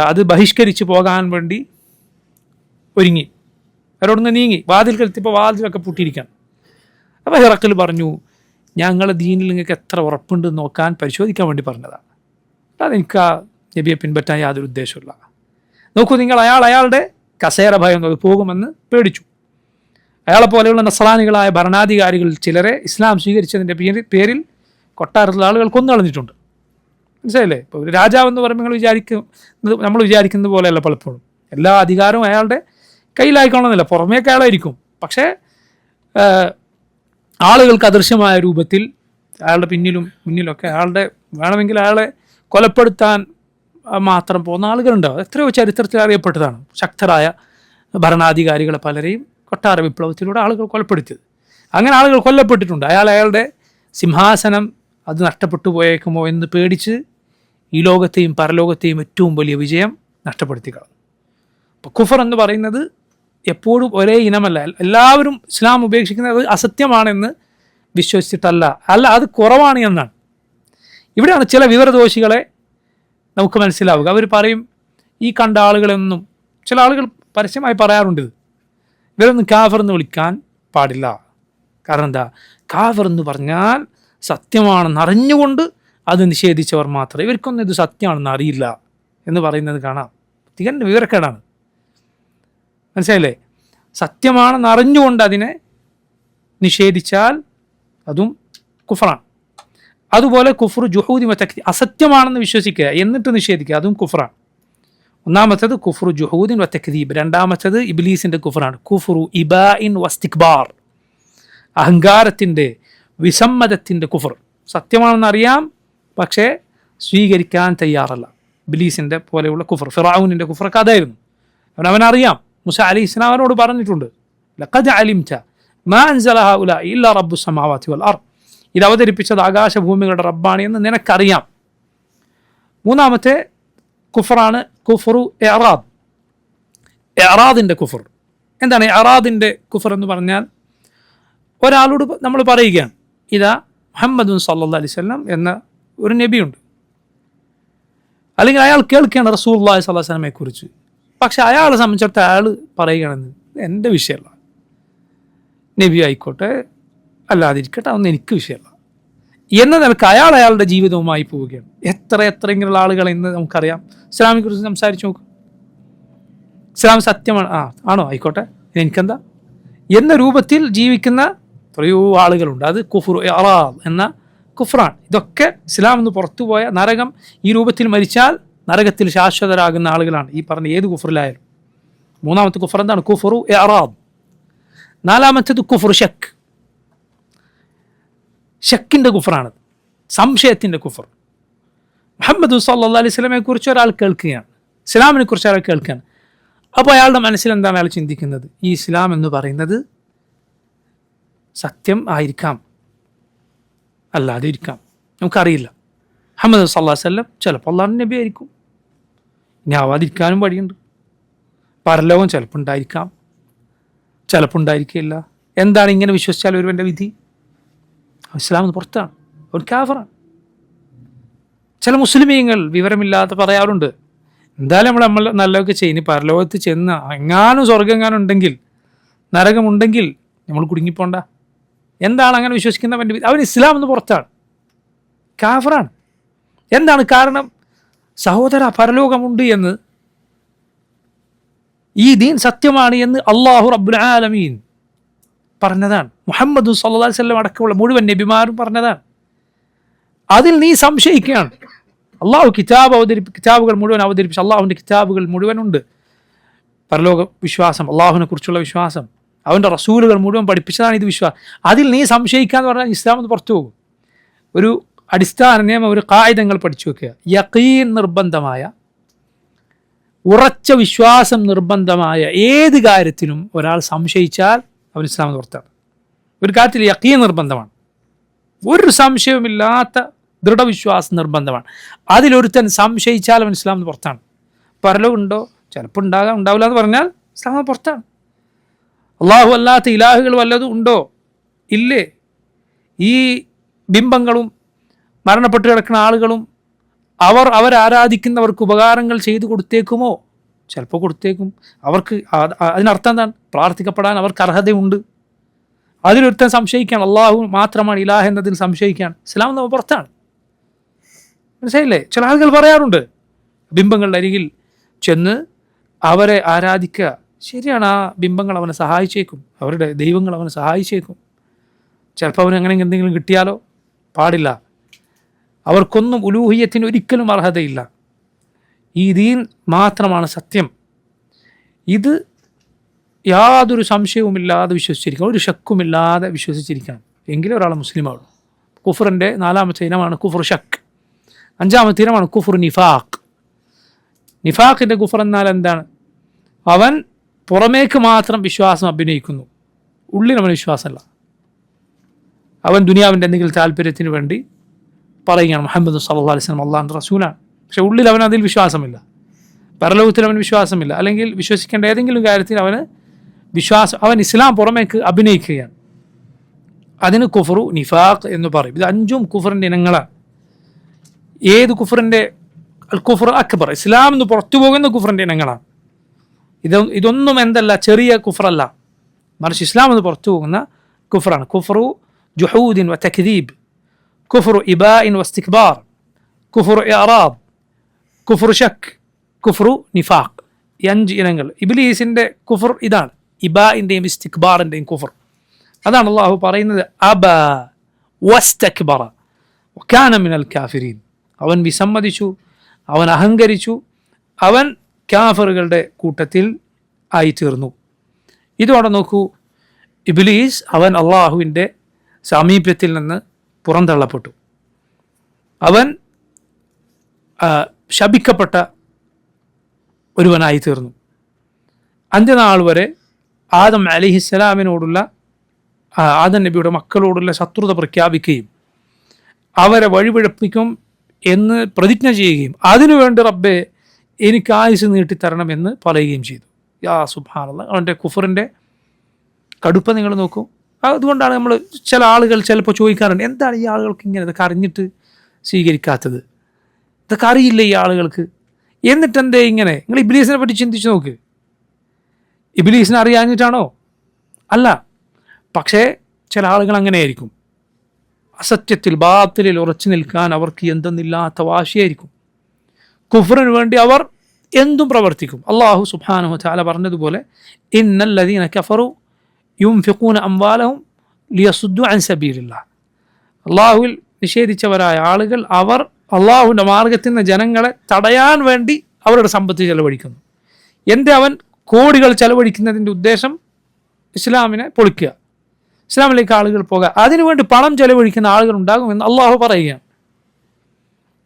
A: അത് ബഹിഷ്കരിച്ച് പോകാൻ വേണ്ടി ഒരുങ്ങി. അവരോടൊന്ന് നീങ്ങി. വാതിൽക്കെത്തിയപ്പോൾ വാതിലൊക്കെ പൂട്ടിയിരിക്കണം. അപ്പോൾ ഹിറഖിൽ പറഞ്ഞു, ഞങ്ങളെ ദീനിൽ നിങ്ങൾക്ക് എത്ര ഉറപ്പുണ്ട് നോക്കാൻ പരിശോധിക്കാൻ വേണ്ടി പറഞ്ഞതാണ്. അതെനിക്ക് ആ നബിയെ പിൻപറ്റാൻ യാതൊരു ഉദ്ദേശമില്ല. നോക്കൂ നിങ്ങൾ, അയാളുടെ കസേര ഭയം പോകുമെന്ന് പേടിച്ചു. അയാളെ പോലെയുള്ള നസ്രാനികളായ ഭരണാധികാരികൾ ചിലരെ ഇസ്ലാം സ്വീകരിച്ചതിൻ്റെ പേരിൽ കൊട്ടാരത്തിലുള്ള ആളുകൾ കൊന്നുകളഞ്ഞിട്ടുണ്ട്. മനസ്സിലായില്ലേ? ഇപ്പോൾ ഒരു രാജാവെന്ന് പറയുമ്പോൾ നമ്മൾ വിചാരിക്കുന്നത് പോലെയല്ല പലപ്പോഴും. എല്ലാ അധികാരവും അയാളുടെ കയ്യിലായിക്കോണമെന്നില്ല, പുറമേക്ക് അയാളായിരിക്കും. പക്ഷേ ആളുകൾക്ക് അദൃശ്യമായ രൂപത്തിൽ അയാളുടെ പിന്നിലും മുന്നിലൊക്കെ വേണമെങ്കിൽ അയാളെ കൊലപ്പെടുത്താൻ മാത്രം പോകുന്ന ആളുകളുണ്ടാവും. എത്രയോ ചരിത്രത്തിൽ അറിയപ്പെട്ടതാണ്. ശക്തരായ ഭരണാധികാരികളെ പലരെയും കൊട്ടാര വിപ്ലവത്തിലൂടെ ആളുകൾ കൊലപ്പെടുത്തിയത്. അങ്ങനെ ആളുകൾ കൊല്ലപ്പെട്ടിട്ടുണ്ട്. അയാളുടെ സിംഹാസനം അത് നഷ്ടപ്പെട്ടു പോയേക്കുമോ എന്ന് പേടിച്ച് ഈ ലോകത്തെയും പരലോകത്തെയും ഏറ്റവും വലിയ വിജയം നഷ്ടപ്പെടുത്തി കളഞ്ഞു. അപ്പോൾ കുഫർ എന്ന് പറയുന്നത് എപ്പോഴും ഒരേ ഇനമല്ല. എല്ലാവരും ഇസ്ലാം ഉപേക്ഷിക്കുന്നത് അസത്യമാണെന്ന് വിശ്വസിച്ചിട്ടല്ല, അത് കുറവാണ് എന്നാണ്. ഇവിടെയാണ് ചില വിവരദോഷികളെ നമുക്ക് മനസ്സിലാവുക. അവർ പറയും, ഈ കണ്ട ആളുകളൊന്നും, ചില ആളുകൾ പരസ്യമായി പറയാറുണ്ട്, ഇവരൊന്നും കാഫർ എന്ന് വിളിക്കാൻ പാടില്ല. കാരണം എന്താ? കാഫർ എന്ന് പറഞ്ഞാൽ സത്യമാണെന്ന് അറിഞ്ഞുകൊണ്ട് അത് നിഷേധിച്ചവർ മാത്രമേ, ഇവർക്കൊന്നും ഇത് സത്യമാണെന്ന് അറിയില്ല എന്ന് പറയുന്നത് കാണാം. തികഞ്ഞ വിവരക്കേടാണ്. മനസ്സിലായില്ലേ? സത്യമാണെന്ന് അറിഞ്ഞുകൊണ്ട് അതിനെ നിഷേധിച്ചാൽ അതും കുഫറാണ്. അതുപോലെ കുഫ്റു ജുഹൂദി വതക്ദീബ്, അസത്യമാണെന്ന് വിശ്വസിക്കുക എന്നിട്ട് നിഷേധിക്കുക, അതും കുഫറാണ്. ഒന്നാമത്തേത് കുഫ്റു ജുഹൂദിൻ വതക്ദീബ്. രണ്ടാമത്തേത് ഇബ്ലീസിൻ്റെ കുഫറാണ്, കുഫ്റു ഇബാഇൻ വസ്തിക്ബാർ, അഹങ്കാരത്തിൻ്റെ വിസമ്മതത്തിൻ്റെ കുഫർ. സത്യമാണെന്ന് അറിയാം പക്ഷേ സ്വീകരിക്കാൻ തയ്യാറല്ല. ഇബ്ലീസിൻ്റെ പോലെയുള്ള കുഫർ, ഫിറഔനിൻ്റെ കുഫറൊക്കെ അതായിരുന്നു. അവനറിയാം. മൂസ അലൈഹി ഇസ്ലാം അവരോട് പറഞ്ഞിട്ടുണ്ട്, ലഖദ് അലിംത മാ അൻസല ഹൗലാഇ ഇല്ലാ റബ്ബുസ് സമാവാതി വൽ അർദ്, ഇത് അവതരിപ്പിച്ചത് ആകാശഭൂമികളുടെ റബ്ബാണ് എന്ന് നിനക്കറിയാം. മൂന്നാമത്തെ കുഫറാണ് കുഫറു ഇഅറാദ്, ഇഅറാദിൻ്റെ കുഫർ. എന്താണ് ഇഅറാദിൻ്റെ കുഫർ എന്ന് പറഞ്ഞാൽ? ഒരാളോട് നമ്മൾ പറയുകയാണ്, ഇതാ മുഹമ്മദ് സല്ലല്ലാഹു അലൈഹി വസല്ലം എന്ന ഒരു നബിയുണ്ട്, അല്ലെങ്കിൽ അയാൾ കേൾക്കുകയാണ് റസൂലുള്ളാഹി സ്വല്ലല്ലാഹു അലൈഹി വസല്ലമയെ കുറിച്ച്. പക്ഷെ അയാളെ സംബന്ധിച്ചിടത്തോളം അയാൾ പറയുകയാണെന്ന്, എൻ്റെ വിഷയമല്ല, നബി ആയിക്കോട്ടെ അല്ലാതിരിക്കട്ടെ, അതൊന്നും എനിക്ക് വിഷയമല്ല എന്ന നിലക്ക് അയാളുടെ ജീവിതവുമായി പോവുകയാണ്. എത്ര ഇങ്ങനെയുള്ള ആളുകൾ ഇന്ന് നമുക്കറിയാം. ഇസ്ലാമിനെ കുറിച്ച് സംസാരിച്ച് നോക്കും. ഇസ്ലാം സത്യമാണ്, ആണോ ആയിക്കോട്ടെ, എനിക്കെന്താ എന്ന രൂപത്തിൽ ജീവിക്കുന്ന എത്രയോ ആളുകളുണ്ട്. അത് കുഫ്റു ഇഅറാദ് എന്ന കുഫ്റാണ്. ഇതൊക്കെ ഇസ്ലാം എന്ന് പുറത്തുപോയ, നരകം ഈ രൂപത്തിൽ മരിച്ചാൽ നരകത്തിൽ ശാശ്വതരാകുന്ന ആളുകളാണ് ഈ പറഞ്ഞ ഏത് കുഫറിലായാലും. മൂന്നാമത്തെ കുഫർ എന്താണ്? കുഫ്റു ഇഅറാദ്. നാലാമത്തേത് കുഫ്റു ഷക്ക്, ഷക്കിൻ്റെ കുഫറാണ്, സംശയത്തിൻ്റെ കുഫർ. മുഹമ്മദ് സല്ലല്ലാഹു അലൈഹി വസല്ലമയെ കുറിച്ച് ഒരാൾ കേൾക്കുകയാണ്, ഇസ്ലാമിനെ കുറിച്ച് ഒരാൾ കേൾക്കുകയാണ്. അപ്പോൾ അയാളുടെ മനസ്സിൽ എന്താണ് അയാൾ ചിന്തിക്കുന്നത്? ഈ ഇസ്ലാം എന്ന് പറയുന്നത് സത്യം ആയിരിക്കാം, അല്ലാതെ ഇരിക്കാം, നമുക്കറിയില്ല. മുഹമ്മദ് സല്ലല്ലാഹു അലൈഹി വസല്ലം ചിലപ്പോൾ അള്ളാഹുവിൻ്റെ നബി ആയിരിക്കും, ഇനി ആവാതിരിക്കാനും വഴിയുണ്ട്. പരലോകം ചിലപ്പോൾ ഉണ്ടായിരിക്കാം, ചിലപ്പോൾ ഉണ്ടായിരിക്കില്ല. എന്താണ് ഇങ്ങനെ വിശ്വസിച്ചാൽ ഒരുവൻ്റെ വിധി? ഇസ്ലാം പുറത്താണ്, ഒരു കാഫറാണ്. ചില മുസ്ലിമീങ്ങൾ വിവരമില്ലാതെ പറയാറുണ്ട്, എന്തായാലും നമ്മൾ നല്ലതൊക്കെ ചെയ്യുന്ന പരലോകത്ത് ചെന്ന് എങ്ങാനും സ്വർഗം എങ്ങാനും ഉണ്ടെങ്കിൽ, നരകമുണ്ടെങ്കിൽ നമ്മൾ കുടുങ്ങിപ്പോണ്ട. എന്താണ് അങ്ങനെ വിശ്വസിക്കുന്നവൻ്റെ വിധി? അവൻ ഇസ്ലാം എന്ന് പുറത്താണ്, കാഫറാണ്. എന്താണ് കാരണം? സഹോദര, പരലോകമുണ്ട് എന്ന്, ഈ ദീൻ സത്യമാണ് എന്ന് അല്ലാഹു റബ്ബുൽ ആലമീൻ പറഞ്ഞതാണ്. മുഹമ്മദ് സല്ലല്ലാഹു അലൈഹി വസല്ലം അടക്കമുള്ള മുഴുവൻ നബിമാരും പറഞ്ഞതാണ്. അതിൽ നീ സംശയിക്കുകയാണ്. അള്ളാഹു കിതാബുകൾ മുഴുവൻ അവതരിപ്പിച്ചു. അള്ളാഹുവിൻ്റെ കിതാബുകൾ മുഴുവനുണ്ട്. പരലോക വിശ്വാസം, അള്ളാഹുവിനെ കുറിച്ചുള്ള വിശ്വാസം, അവൻ്റെ റസൂലുകൾ മുഴുവൻ പഠിപ്പിച്ചതാണ് ഇത് വിശ്വാസം. അതിൽ നീ സംശയിക്കാന്ന് പറഞ്ഞാൽ ഇസ്ലാം എന്ന് പുറത്തു പോകും. ഒരു അടിസ്ഥാന നിയമം, ഒരു ഖായിദകൾ പഠിച്ചു വെക്കുക. യഖീൻ നിർബന്ധമായ, ഉറച്ച വിശ്വാസം നിർബന്ധമായ ഏത് കാര്യത്തിലും ഒരാൾ സംശയിച്ചാൽ അവൻ ഇസ്ലാം എന്ന് പുറത്താണ്. ഒരു കാര്യത്തിൽ യഖീൻ നിർബന്ധമാണ്, ഒരു സംശയവുമില്ലാത്ത ദൃഢവിശ്വാസം നിർബന്ധമാണ്. അതിലൊരുത്തൻ സംശയിച്ചാൽ അവൻ ഇസ്ലാം എന്ന് പുറത്താണ്. പരലോകം ഉണ്ടോ? ചിലപ്പോൾ ഉണ്ടാകാം, ഉണ്ടാവില്ല എന്ന് പറഞ്ഞാൽ ഇസ്ലാം എന്ന് പുറത്താണ്. അള്ളാഹു അല്ലാത്ത ഇലാഹുകൾ വല്ലതും ഉണ്ടോ? ഇല്ലേ? ഈ ബിംബങ്ങളും മരണപ്പെട്ട് കിടക്കുന്ന ആളുകളും അവരാരാധിക്കുന്നവർക്ക് ഉപകാരങ്ങൾ ചെയ്തു കൊടുത്തേക്കുമോ? ചിലപ്പോൾ കൊടുത്തേക്കും. അവർക്ക് അതിനർത്ഥം എന്താണ്? പ്രാർത്ഥിക്കപ്പെടാൻ അവർക്ക് അർഹതയുണ്ട്. അതിലൊരുത്തൻ സംശയിക്കാൻ, അള്ളാഹു മാത്രമാണ് ഇലാഹ് എന്നതിൽ സംശയിക്കാൻ ഇസ്ലാം എന്ന് പുറത്താണ്. മനസ്സിലായില്ലേ? ചില ആളുകൾ പറയാറുണ്ട്, ബിംബങ്ങളുടെ അരികിൽ ചെന്ന് അവരെ ആരാധിക്കുക. ശരിയാണ്, ആ ബിംബങ്ങൾ അവനെ സഹായിച്ചേക്കും, അവരുടെ ദൈവങ്ങൾ അവനെ സഹായിച്ചേക്കും. ചിലപ്പോൾ അവന് അങ്ങനെ എന്തെങ്കിലും കിട്ടിയാലോ? പാടില്ല. അവർക്കൊന്നും ഉലൂഹിയത്തിന് ഒരിക്കലും അർഹതയില്ല. ഈ ദീൻ മാത്രമാണ് സത്യം. ഇത് യാതൊരു സംശയവുമില്ലാതെ വിശ്വസിച്ചിരിക്കണം, ഒരു ശക്കുമില്ലാതെ വിശ്വസിച്ചിരിക്കണം. എങ്കിലും ഒരാൾ മുസ്ലിമാവുള്ളൂ. കുഫറിൻ്റെ 4ാമത്തെ ഇനമാണ് കുഫർ ഷക്ക്. 5ാമത്തെ ഇനമാണ് കുഫർ നിഫാഖ്. നിഫാഖിൻ്റെ കുഫർ എന്നാൽ എന്താണ്? അവൻ പുറമേക്ക് മാത്രം വിശ്വാസം അഭിനയിക്കുന്നു, ഉള്ളിൽ അവന് വിശ്വാസമല്ല. അവൻ ദുനിയാവിൻ്റെ എന്തെങ്കിലും താല്പര്യത്തിന് വേണ്ടി പറയുകയാണ് മുഹമ്മദ് സല്ലല്ലാഹു അലൈഹി വസല്ലം അള്ളാഹുവിൻ്റെ റസൂലാണ്, പക്ഷെ ഉള്ളിൽ അവൻ അതിൽ വിശ്വാസമില്ല. പരലോകത്തിൽ അവന് വിശ്വാസമില്ല, അല്ലെങ്കിൽ വിശ്വസിക്കേണ്ട ഏതെങ്കിലും കാര്യത്തിൽ അവന് വിശ്വാസം, അവൻ ഇസ്ലാം പുറമേക്ക് അഭിനയിക്കുകയാണ്. അതിന് കുഫറു നിഫാഖ് എന്ന് പറയും. ഇത് 5ഉം കുഫറിൻ്റെ ഇനങ്ങളാണ്. ഏത് കുഫറിൻ്റെ? അൽ കുഫർ അക്ബർ, ഇസ്ലാം എന്ന് പുറത്തു പോകുന്ന കുഫറിൻ്റെ ഇനങ്ങളാണ്. ഇതൊന്നും എന്തല്ല, ചെറിയ കുഫറല്ല, മറിച്ച് ഇസ്ലാം എന്ന് പുറത്തു പോകുന്ന കുഫറാണ്. കുഫറു ജുഹൂദിൻ വ തക്ദീബ്, കുഫറു ഇബാഇൻ വ ഇസ്തിക്ബാർ, കുഫറു ഇഅറാബ്, കുഫറു ഷക്ക്, കുഫറു നിഫാഖ്. ഈ 5 ഇനങ്ങൾ. ഇബ്ലീസിൻ്റെ കുഫർ ഇതാണ്, ഇബാഇൻ്റെയും ഇസ്തിക്ബാറിൻ്റെയും കുഫർ. അതാണ് അള്ളാഹു പറയുന്നത്, അബ വസ്തക്ബറ വകാന മിനൽ കാഫിരീൻ. അവൻ വിസമ്മതിച്ചു, അവൻ അഹങ്കരിച്ചു, അവൻ കാഫറുകളുടെ കൂട്ടത്തിൽ ആയിത്തീർന്നു. ഇതോടെ നോക്കൂ, ഇബ്ലീസ് അവൻ അള്ളാഹുവിൻ്റെ സാമീപ്യത്തിൽ നിന്ന് പുറന്തള്ളപ്പെട്ടു. അവൻ ശപിക്കപ്പെട്ട ഒരുവനായി തീർന്നു. അന്ത്യനാൾ വരെ ആദം അലൈഹിസ്സലാമിനോടുള്ള, ആദം നബിയുടെ മക്കളോടുള്ള ശത്രുത പ്രഖ്യാപിക്കുകയും അവരെ വഴിപിഴപ്പിക്കും എന്ന് പ്രതിജ്ഞ ചെയ്യുകയും അതിനുവേണ്ടി റബ്ബെ എനിക്ക് ആയുസ് നീട്ടിത്തരണമെന്ന് പറയുകയും ചെയ്തു. യാ സുബ്ഹാനല്ലാഹ്. അവൻ്റെ കുഫറിൻ്റെ കടുപ്പ നിങ്ങൾ നോക്കൂ. അതുകൊണ്ടാണ് നമ്മൾ ചില ആളുകൾ ചിലപ്പോൾ ചോദിക്കാറുണ്ട്, എന്താണ് ഈ ആളുകൾക്ക് ഇങ്ങനെ ഇതൊക്കെ അറിഞ്ഞിട്ട് സ്വീകരിക്കാത്തത്? ഇതൊക്കെ അറിയില്ല ഈ ആളുകൾക്ക്, എന്നിട്ടെന്തേ ഇങ്ങനെ? നിങ്ങൾ ഇബ്ലീസിനെ പറ്റി ചിന്തിച്ച് നോക്ക്. ഇബ്ലീസിനെ അറിയാഞ്ഞിട്ടാണോ? അല്ല. പക്ഷേ ചില ആളുകൾ അങ്ങനെയായിരിക്കും. അസത്യത്തിൽ, ബാത്തിലിൽ ഉറച്ചു നിൽക്കാൻ അവർക്ക് എന്തെന്നില്ലാത്ത വാശിയായിരിക്കും. കുഫറിന് വേണ്ടി അവർ എന്തും പ്രവർത്തിക്കും. അല്ലാഹു സുബ്ഹാനഹു വ തആല പറഞ്ഞതുപോലെ, ഇന്നല്ലദീന കഫറു യുൻഫിഖൂന അംവാലഹും ലിയസുദ്ദു അൻ സബീലില്ലാഹ്. അള്ളാഹുവിൽ നിഷേധിച്ചവരായ ആളുകൾ അവർ അള്ളാഹുവിൻ്റെ മാർഗത്തിൽ നിന്ന് ജനങ്ങളെ തടയാൻ വേണ്ടി അവരുടെ സമ്പത്ത് ചെലവഴിക്കുന്നു. അവൻ കോടികൾ ചെലവഴിക്കുന്നതിൻ്റെ ഉദ്ദേശം ഇസ്ലാമിനെ പൊളിക്കുക, ഇസ്ലാമിലേക്ക് ആളുകൾ പോകുക. അതിനുവേണ്ടി പണം ചെലവഴിക്കുന്ന ആളുകൾ ഉണ്ടാകുമെന്ന് അള്ളാഹു പറയുകയാണ്.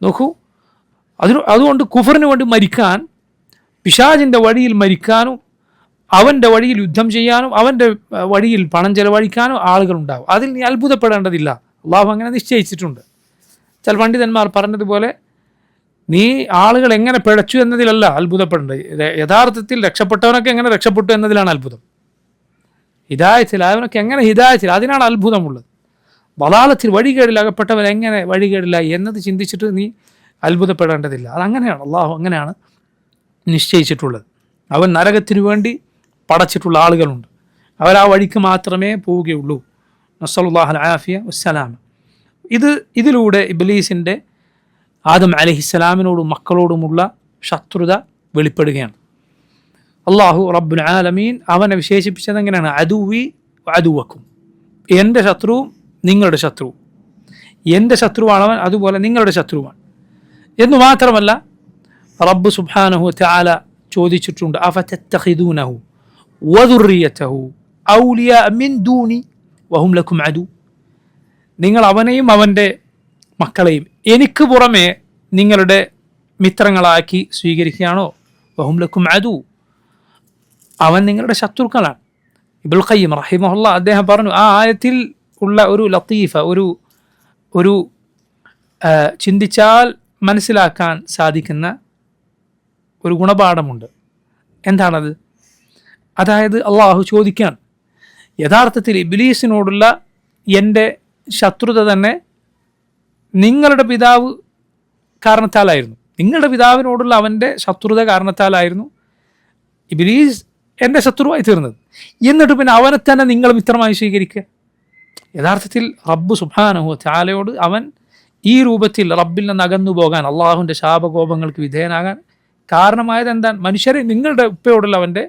A: നോക്കൂ, അതുകൊണ്ട് കുഫറിന് വേണ്ടി മരിക്കാൻ, പിശാചിൻ്റെ വഴിയിൽ മരിക്കാനും അവൻ്റെ വഴിയിൽ യുദ്ധം ചെയ്യാനും അവൻ്റെ വഴിയിൽ പണം ചെലവഴിക്കാനും ആളുകളുണ്ടാവും. അതിൽ നീ അത്ഭുതപ്പെടേണ്ടതില്ല. അള്ളാഹു അങ്ങനെ നിശ്ചയിച്ചിട്ടുണ്ട്. ചില പണ്ഡിതന്മാർ പറഞ്ഞതുപോലെ നീ ആളുകൾ എങ്ങനെ പിഴച്ചു എന്നതിലല്ല അത്ഭുതപ്പെടേണ്ടത്, യഥാർത്ഥത്തിൽ രക്ഷപ്പെട്ടവനൊക്കെ എങ്ങനെ രക്ഷപ്പെട്ടു എന്നതിലാണ് അത്ഭുതം. ഹിദായത്തിൽ അവനൊക്കെ എങ്ങനെ ഹിദായത്തിൽ, അതിനാണ് അത്ഭുതമുള്ളത്. വലാലത്തിൽ വഴികേടിലകപ്പെട്ടവൻ എങ്ങനെ വഴികേടിലായി എന്നത് ചിന്തിച്ചിട്ട് നീ അത്ഭുതപ്പെടേണ്ടതില്ല. അതങ്ങനെയാണ്, അള്ളാഹു അങ്ങനെയാണ് നിശ്ചയിച്ചിട്ടുള്ളത്. അവൻ നരകത്തിനു വേണ്ടി പടച്ചിട്ടുള്ള ആളുകളുണ്ട്, അവരാ വഴിക്ക് മാത്രമേ പോവുകയുള്ളൂ. നസ്അലുല്ലാഹൽ ആഫിയ വസ്സലാമ. ഇതിലൂടെ ഇബ്ലീസിൻ്റെ ആദം അലൈഹിസ്സലാമിനോടും മക്കളോടുമുള്ള ശത്രുത വെളിപ്പെടുകയാണ്. അള്ളാഹു റബ്ബുൽ ആലമീൻ അവനെ വിശേഷിപ്പിച്ചത് എങ്ങനെയാണ്? അദുവി അദുവക്കും, എൻ്റെ ശത്രുവും നിങ്ങളുടെ ശത്രുവും. എൻ്റെ ശത്രുവാണവൻ, അതുപോലെ നിങ്ങളുടെ ശത്രുവാണ് എന്നു മാത്രമല്ല റബ്ബ് സുബ്ഹാനഹു വതആല ചോദിച്ചിട്ടുണ്ട്, അഫതത്തഖിദൂനഹു വദുർരിയതഹു ഔലിയാ മിൻ ദൂനി വഹും ലക്കും അദു. നിങ്ങൾ അവനെയും അവൻ്റെ മക്കളെയും എനിക്ക് പുറമെ നിങ്ങളുടെ മിത്രങ്ങളാക്കി സ്വീകരിക്കുകയാണോ? വഹും ലക്കും അദു, അവൻ നിങ്ങളുടെ ശത്രുക്കളാണ്. ഇബ്നുൽ ഖയ്യിം റഹിമഹുല്ലാ അദ്ദേഹം പറഞ്ഞു, ആ ആയത്തിൽ ഉള്ള ഒരു ലത്തീഫ, ഒരു ചിന്തിച്ചാൽ മനസ്സിലാക്കാൻ സാധിക്കുന്ന ഒരു ഗുണപാഠമുണ്ട്. എന്താണത്? അതായത് അള്ളാഹു ചോദിക്കാൻ, യഥാർത്ഥത്തിൽ ഇബ്ലീസിനോടുള്ള എൻ്റെ ശത്രുത തന്നെ നിങ്ങളുടെ പിതാവ് കാരണത്താലായിരുന്നു, നിങ്ങളുടെ പിതാവിനോടുള്ള അവൻ്റെ ശത്രുത കാരണത്താലായിരുന്നു ഇബ്ലീസ് എൻ്റെ ശത്രുവായി തീർന്നത്. എന്നിട്ട് പിന്നെ അവനെ തന്നെ നിങ്ങൾ മിത്രമായി സ്വീകരിക്കുക. യഥാർത്ഥത്തിൽ റബ്ബ് സുബ്ഹാനഹു വതആലയോട് അവൻ ഈ രൂപത്തിൽ റബ്ബിൽ നിന്ന് അകന്നു പോകാൻ, അള്ളാഹുവിൻ്റെ ശാപകോപങ്ങൾക്ക് വിധേയനാകാൻ കാരണമായത് എന്താണ്? മനുഷ്യരെ നിങ്ങളുടെ ഉപ്പയോടുള്ള അവൻ്റെ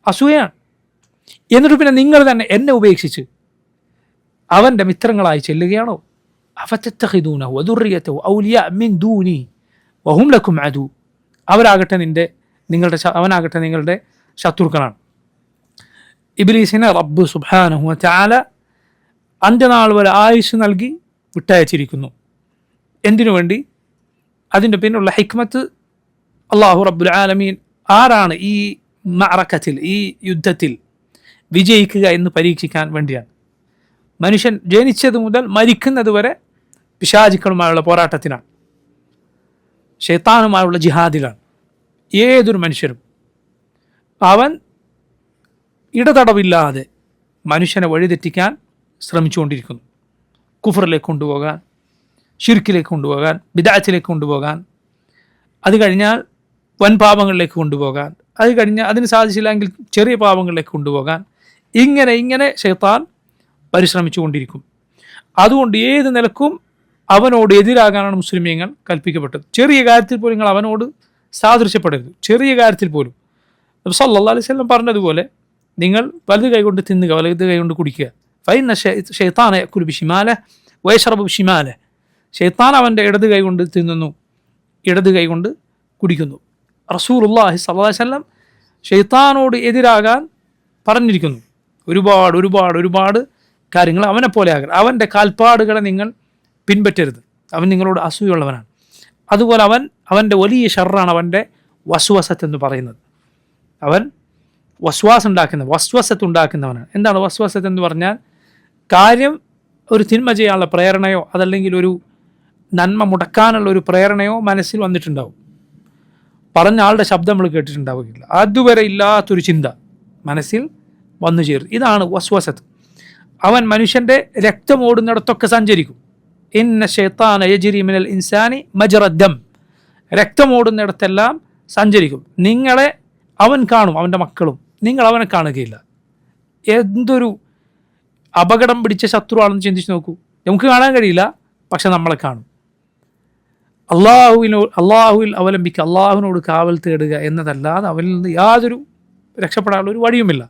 A: അസൂയാണ്. എന്നിട്ട് പിന്നെ നിങ്ങൾ തന്നെ എന്നെ ഉപേക്ഷിച്ച് അവൻ്റെ മിത്രങ്ങളായി ചെല്ലുകയാണോ? അഫതത്തഖിദൂനഹു വദുർരിയതഹു ഔലിയാ മിൻ ദൂനി വഹും ലക്കും അദു. അവനാകട്ടെ നിങ്ങളുടെ ശത്രുക്കളാണ്. ഇബ്ലീസിനെ റബ്ബ് സുബ്ഹാനഹു വതആല അന്ത്യനാൾ വരെ ആയുസ് നൽകി വിട്ടയച്ചിരിക്കുന്നു. എന്തിനു വേണ്ടി? അതിൻ്റെ പിന്നുള്ള ഹിക്മത്ത് അള്ളാഹു റബ്ബുൽ ആലമീൻ ആരാണ് ഈ മഅറക്കത്തിൽ, ഈ യുദ്ധത്തിൽ വിജയിക്കുക എന്ന് പരീക്ഷിക്കാൻ വേണ്ടിയാണ്. മനുഷ്യൻ ജനിച്ചത് മുതൽ മരിക്കുന്നത് വരെ പിശാചുക്കളുമായുള്ള പോരാട്ടത്തിനാണ്, ശൈത്താനുമായുള്ള ജിഹാദിലാണ്. ഏതൊരു മനുഷ്യരും അവൻ ഇടതടവില്ലാതെ മനുഷ്യനെ വഴിതെറ്റിക്കാൻ ശ്രമിച്ചുകൊണ്ടിരിക്കുന്നു. കുഫറിലേക്ക് കൊണ്ടുപോകാൻ, ശിർക്കിലേക്ക് കൊണ്ടുപോകാൻ, ബിദ്അത്തിലേക്ക് കൊണ്ടുപോകാൻ, അത് കഴിഞ്ഞാൽ വൻ പാപങ്ങളിലേക്ക് കൊണ്ടുപോകാൻ, അത് കഴിഞ്ഞാൽ അതിന് സാധിച്ചില്ലെങ്കിൽ ചെറിയ പാപങ്ങളിലേക്ക് കൊണ്ടുപോകാൻ, ഇങ്ങനെ ശൈത്താൻ പരിശ്രമിച്ചു കൊണ്ടിരിക്കും. അതുകൊണ്ട് ഏത് നിലക്കും അവനോട് എതിരാകാനാണ് മുസ്ലിമീങ്ങൾ കൽപ്പിക്കപ്പെട്ടത്. ചെറിയ കാര്യത്തിൽ പോലും നിങ്ങൾ അവനോട് സാദൃശ്യപ്പെടരുത്. ചെറിയ കാര്യത്തിൽ പോലും നബി സല്ലല്ലാഹു അലൈഹി വസല്ലം പറഞ്ഞതുപോലെ നിങ്ങൾ വലത് കൈകൊണ്ട് തിന്നുക, വലത് കൈകൊണ്ട് കുടിക്കുക. ഫൈന ശൈത്താന യഅകുലു ബിശിമാലിഹി വയശ്റബു ബിശിമാലിഹി. ശൈത്താൻ അവൻ്റെ ഇടത് കൈ കൊണ്ട് തിന്നുന്നു, ഇടത് കൈ കൊണ്ട് കുടിക്കുന്നു. റസൂലുള്ളാഹി സ്വല്ലല്ലാഹു അലൈഹി വസല്ലം ശൈത്താനോട് എതിരാകാൻ പറഞ്ഞിരിക്കുന്നു. ഒരുപാട് കാര്യങ്ങൾ അവനെ പോലെ ആകരുത്. അവൻ്റെ കാൽപ്പാടുകളെ നിങ്ങൾ പിൻപറ്റരുത്. അവൻ നിങ്ങളോട് അസൂയുള്ളവനാണ്. അതുപോലെ അവൻ്റെ വലിയ ഷർറാണ് അവൻ്റെ വസ്വസത്ത് എന്ന് പറയുന്നത്. അവൻ വസ്വസത്ത് ഉണ്ടാക്കുന്നവനാണ്. എന്താണ് വസ്വസത്ത് എന്ന് പറഞ്ഞാൽ? കാര്യം ഒരു തിന്മ ചെയ്യാനുള്ള പ്രേരണയോ അതല്ലെങ്കിൽ ഒരു നന്മ മുടക്കാനുള്ള ഒരു പ്രേരണയോ മനസ്സിൽ വന്നിട്ടുണ്ടാവും. പറഞ്ഞ ആളുടെ ശബ്ദം നമ്മൾ കേട്ടിട്ടുണ്ടാവുകയില്ല. അതുവരെ ഇല്ലാത്തൊരു ചിന്ത മനസ്സിൽ വന്നു ചേരും. ഇതാണ് വസ്വസത്ത്. അവൻ മനുഷ്യൻ്റെ രക്തം ഓടുന്നിടത്തൊക്കെ സഞ്ചരിക്കും. ഇന്ന ശൈത്താന യജ്രി മിനൽ ഇൻസാനി മജ്റദ്ദം. രക്തം ഓടുന്നിടത്തെല്ലാം സഞ്ചരിക്കും. നിങ്ങളെ അവൻ കാണും, അവൻ്റെ മക്കളും. നിങ്ങൾ അവനെ കാണുകയില്ല. എന്തൊരു അപകടം പിടിച്ച ശത്രുവാണെന്ന് ചിന്തിച്ച് നോക്കൂ. നമുക്ക് കാണാൻ കഴിയില്ല, പക്ഷെ നമ്മളെ കാണും. അള്ളാഹുവിൽ അവലംബിക്കുക, അള്ളാഹുവിനോട് കാവൽ തേടുക എന്നതല്ലാതെ അവനിൽ നിന്ന് യാതൊരു രക്ഷപ്പെടാനുള്ള ഒരു വഴിയുമില്ല.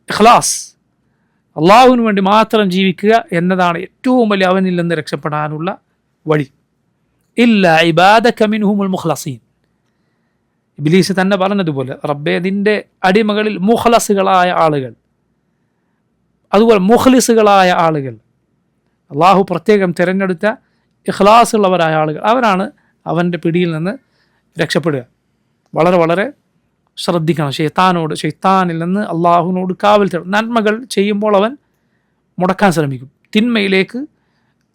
A: ഇഖ്ലാസ്, അള്ളാഹുവിന് വേണ്ടി മാത്രം ജീവിക്കുക എന്നതാണ് ഏറ്റവും വലിയ അവനിൽ നിന്ന് രക്ഷപ്പെടാനുള്ള വഴി. ഇല്ലാ ഇബാദക മിൻഹുമുൽ മുഖ്ലസീൻ. ഇബ്ലീസ് തന്നെ പറഞ്ഞതുപോലെ, റബ്ബേ നിൻ്റെ അടിമകളിൽ മുഖ്ലസുകളായ ആളുകൾ, അതുപോലെ മുഖ്ലിസുകളായ ആളുകൾ, അള്ളാഹു പ്രത്യേകം തിരഞ്ഞെടുത്ത ഇഖ്ലാസുള്ളവരായ ആളുകൾ, അവരാണ് അവൻ്റെ പിടിയിൽ നിന്ന് രക്ഷപ്പെടുക. വളരെ വളരെ ശ്രദ്ധിക്കണം. ഷെയ്ത്താനിൽ നിന്ന് അള്ളാഹുവിനോട് കാവൽ തേടണം. നന്മകൾ ചെയ്യുമ്പോൾ അവൻ മുടക്കാൻ ശ്രമിക്കും, തിന്മയിലേക്ക്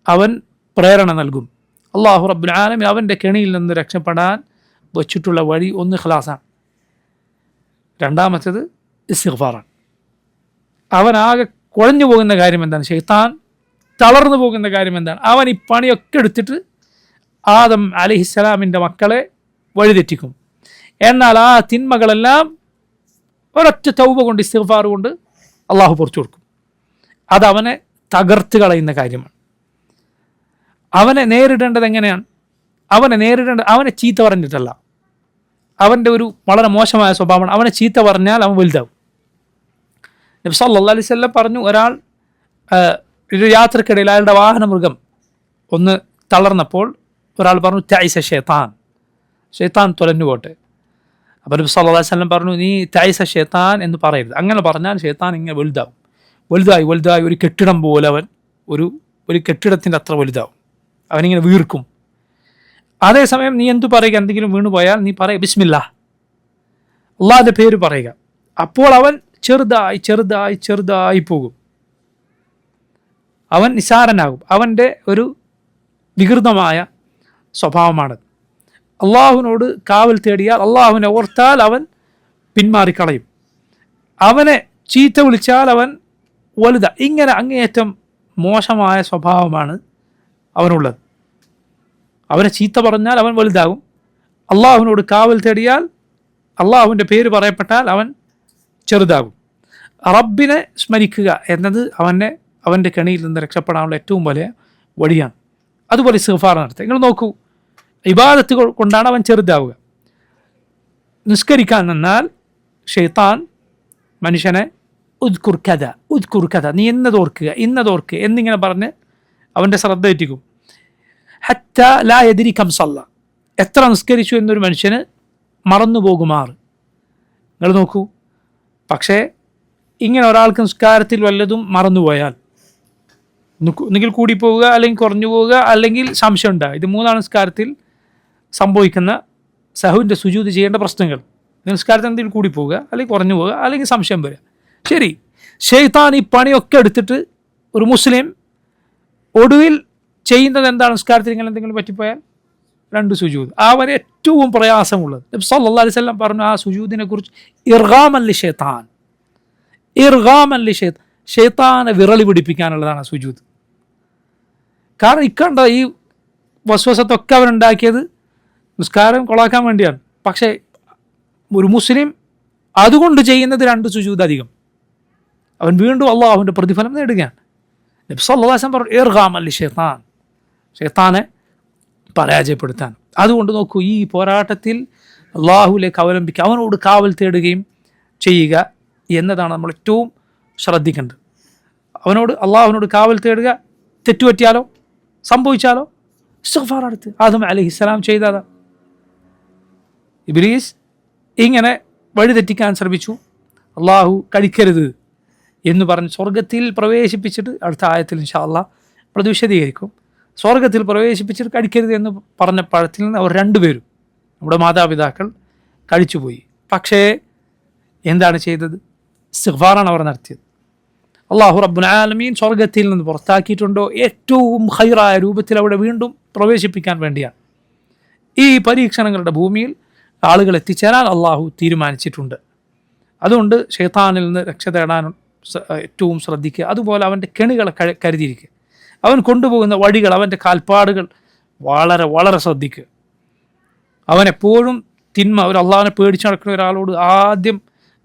A: അവൻ പ്രേരണ നൽകും. അള്ളാഹു റബ്ബുൽ ആലമീൻ അവൻ്റെ കെണിയിൽ നിന്ന് രക്ഷപ്പെടാൻ വച്ചിട്ടുള്ള വഴി ഒന്ന് ഖലാസാണ്, രണ്ടാമത്തേത് ഇസ്തിഗ്ഫാറാണ്. അവനാകെ കുഴഞ്ഞു പോകുന്ന കാര്യം എന്താണ്? ഷെയ്ത്താൻ തളർന്നു പോകുന്ന കാര്യം എന്താണ്? അവൻ ഈ പണിയൊക്കെ എടുത്തിട്ട് ആദം അലൈഹിസ്സലാമിൻ്റെ മക്കളെ വഴിതെറ്റിക്കും. എന്നാൽ ആ തിന്മകളെല്ലാം ഒരൊറ്റ തൗബ കൊണ്ട്, ഇസ്തിഗ്ഫാർ കൊണ്ട് അള്ളാഹു പുറത്തു കൊടുക്കും. അതവനെ തകർത്ത് കളയുന്ന കാര്യമാണ്. അവനെ നേരിടേണ്ടത് എങ്ങനെയാണ്? അവനെ ചീത്ത പറഞ്ഞിട്ടല്ല. അവൻ്റെ ഒരു വളരെ മോശമായ സ്വഭാവമാണ്. അവനെ ചീത്ത പറഞ്ഞാൽ അവൻ വലുതാവും. നബി സല്ലല്ലാഹു അലൈഹി വസല്ലം പറഞ്ഞു, ഒരാൾ ഒരു യാത്രക്കിടയിൽ അയാളുടെ വാഹനമൃഗം ഒന്ന് തളർന്നപ്പോൾ ഒരാൾ പറഞ്ഞു, തൈസ ഷൈത്താൻ, ഷൈത്താൻ തുലഞ്ഞു പോട്ടെ. അപ്പോൾ നബി സല്ലല്ലാഹു അലൈഹി വസല്ലം പറഞ്ഞു, നീ തൈസ ഷൈത്താൻ എന്ന് പറയരുത്. അങ്ങനെ പറഞ്ഞാൽ ഷൈത്താൻ ഇങ്ങനെ വലുതായി ഒരു കെട്ടിടം പോലെ അവൻ ഒരു കെട്ടിടത്തിൻ്റെ അത്ര വലുതാവും. അവനിങ്ങനെ വീർക്കും. അതേസമയം നീ എന്തു പറയുക? എന്തെങ്കിലും വീണു പോയാൽ നീ പറയുക ബിസ്മില്ലാ, അള്ളാഹിൻ്റെ പേര് പറയുക. അപ്പോൾ അവൻ ചെറുതായി പോകും. അവൻ നിസാരനാകും. അവൻ്റെ ഒരു വികൃതമായ സ്വഭാവമാണ്. അള്ളാഹുവിനോട് കാവൽ തേടിയാൽ, അള്ളാഹുവിനെ ഓർത്താൽ അവൻ പിന്മാറിക്കളയും. അവനെ ചീത്ത വിളിച്ചാൽ അവൻ ഇങ്ങനെ അങ്ങേയറ്റം മോശമായ സ്വഭാവമാണ് അവനുള്ളത്. അവനെ ചീത്ത പറഞ്ഞാൽ അവൻ വലുതാകും. അള്ളാഹുവിനോട് കാവൽ തേടിയാൽ, അള്ളാഹുവിൻ്റെ പേര് പറയപ്പെട്ടാൽ അവൻ ചെറുതാകും. റബ്ബിനെ സ്മരിക്കുക എന്നത് അവൻ്റെ കെണിയിൽ നിന്ന് രക്ഷപ്പെടാനുള്ള ഏറ്റവും വലിയ വഴിയാണ്. അതുപോലെ ഇസ്തിഗ്ഫാർ നടത്തുക. നിങ്ങൾ നോക്കൂ, ഇബാദത്തുകൾ കൊണ്ടാണ് അവൻ ചെറുതാവുക. നിസ്കരിക്കാൻ നിന്നാൽ ഷെയ്ത്താൻ മനുഷ്യനെ ഉദ്കുർ കഥ, നീ ഇന്നതോർക്കുക എന്നിങ്ങനെ പറഞ്ഞ് അവൻ്റെ ശ്രദ്ധ തെറ്റിക്കും. ഹത്ത ലാ യദ്രി കം സല്ല, എത്ര നിസ്കരിച്ചു എന്നൊരു മനുഷ്യന് മറന്നു പോകുമാറ്. നിങ്ങൾ നോക്കൂ, പക്ഷേ ഇങ്ങനെ ഒരാൾക്ക് നിസ്കാരത്തിൽ വല്ലതും മറന്നുപോയാൽ, ഒന്നുകിൽ കൂടിപ്പോവുക, അല്ലെങ്കിൽ കുറഞ്ഞു പോവുക, അല്ലെങ്കിൽ സംശയം ഉണ്ടാകുക, ഇത് മൂന്നാണ് നിസ്കാരത്തിൽ സംഭവിക്കുന്ന സഹുവിൻ്റെ സുജൂദ് ചെയ്യേണ്ട പ്രശ്നങ്ങൾ. നിസ്കാരത്തിൽ എന്തെങ്കിലും കൂടിപ്പോവുക, അല്ലെങ്കിൽ കുറഞ്ഞു പോവുക, അല്ലെങ്കിൽ സംശയം വരിക. ശരി, ഷെയ്ത്താൻ ഈ പണിയൊക്കെ എടുത്തിട്ട് ഒരു മുസ്ലിം ഒടുവിൽ ചെയ്യുന്നത് എന്താണ്? നിസ്കാരത്തിൽ ഇങ്ങനെ എന്തെങ്കിലും പറ്റിപ്പോയാൽ 2 സുജൂദ്. അവന് ഏറ്റവും പ്രയാസമുള്ളത് നബി സല്ലല്ലാഹു അലൈഹി വസല്ലം പറഞ്ഞു ആ സുജൂദിനെ കുറിച്ച്, ഇർഗാമൻ ലി ഷൈത്താൻ, ഷെയ്ത്താനെ വിറളി പിടിപ്പിക്കാനുള്ളതാണ് സുജൂദ്. കാരണം ഇക്കണ്ട ഈ വസ്വസത്തൊക്കെ അവനുണ്ടാക്കിയത് നിസ്കാരം കൊളാക്കാൻ വേണ്ടിയാണ്. പക്ഷേ ഒരു മുസ്ലിം അതുകൊണ്ട് ചെയ്യുന്നത് 2 സുജൂദ് അധികം. അവൻ വീണ്ടും അള്ളാഹുവിൻ്റെ പ്രതിഫലം നേടുകയാണ്. നബി സല്ലല്ലാഹു അലൈഹി വസല്ലം പറഞ്ഞു, ഇർഗാമൻ ലി ഷൈത്താൻ, ഷൈത്താനെ പരാജയപ്പെടുത്താൻ. അതുകൊണ്ട് നോക്കൂ, ഈ പോരാട്ടത്തിൽ അള്ളാഹുവിലേക്ക് അവലംബിക്കുക, അവനോട് കാവൽ തേടുകയും ചെയ്യുക എന്നതാണ് നമ്മൾ ഏറ്റവും ശ്രദ്ധിക്കേണ്ടത്. അള്ളാഹുവിനോട് കാവൽ തേടുക. തെറ്റുപറ്റിയാലോ, സംഭവിച്ചാലോ ഇസ്തിഗ്ഫാർ അടുത്ത് ആദം അലൈഹിസ്സലാം ചെയ്തതാ. ഇബ്ലീസ് ഇങ്ങനെ വഴിതെറ്റിക്കാൻ ശ്രമിച്ചു. അള്ളാഹു കഴിക്കരുത് എന്ന് പറഞ്ഞ് സ്വർഗത്തിൽ പ്രവേശിപ്പിച്ചിട്ട്, അടുത്ത ആയത്തിൽ ഇൻഷാ അല്ലാഹ് അത് വിശദീകരിക്കും, സ്വർഗത്തിൽ പ്രവേശിപ്പിച്ചിട്ട് കഴിക്കരുത് എന്ന് പറഞ്ഞ പഴത്തിൽ നിന്ന് അവർ 2 പേരും, നമ്മുടെ മാതാപിതാക്കൾ, കഴിച്ചുപോയി. പക്ഷേ എന്താണ് ചെയ്തത്? ഇസ്തിഗ്ഫാറാണ് അവർ നടത്തിയത്. അള്ളാഹു റബ്ബുൽ ആലമീൻ സ്വർഗത്തിൽ നിന്ന് പുറത്താക്കിയിട്ടുണ്ടോ ഏറ്റവും ഖൈറായ രൂപത്തിൽ അവിടെ വീണ്ടും പ്രവേശിപ്പിക്കാൻ വേണ്ടിയാണ്. ഈ പരീക്ഷണങ്ങളുടെ ഭൂമിയിൽ ആളുകൾ എത്തിച്ചേരാൻ അള്ളാഹു തീരുമാനിച്ചിട്ടുണ്ട്. അതുകൊണ്ട് ഷൈത്താനിൽ നിന്ന് രക്ഷ തേടാൻ ഏറ്റവും ശ്രദ്ധിക്കുക. അതുപോലെ അവൻ്റെ കെണികളെ കരുതിയിരിക്കുക. അവൻ കൊണ്ടുപോകുന്ന വഴികൾ, അവൻ്റെ കാൽപ്പാടുകൾ വളരെ വളരെ ശ്രദ്ധിക്കുക. അവനെപ്പോഴും തിന്മ, ഒരു അള്ളാഹിനെ പേടിച്ച് നടക്കുന്ന ഒരാളോട് ആദ്യം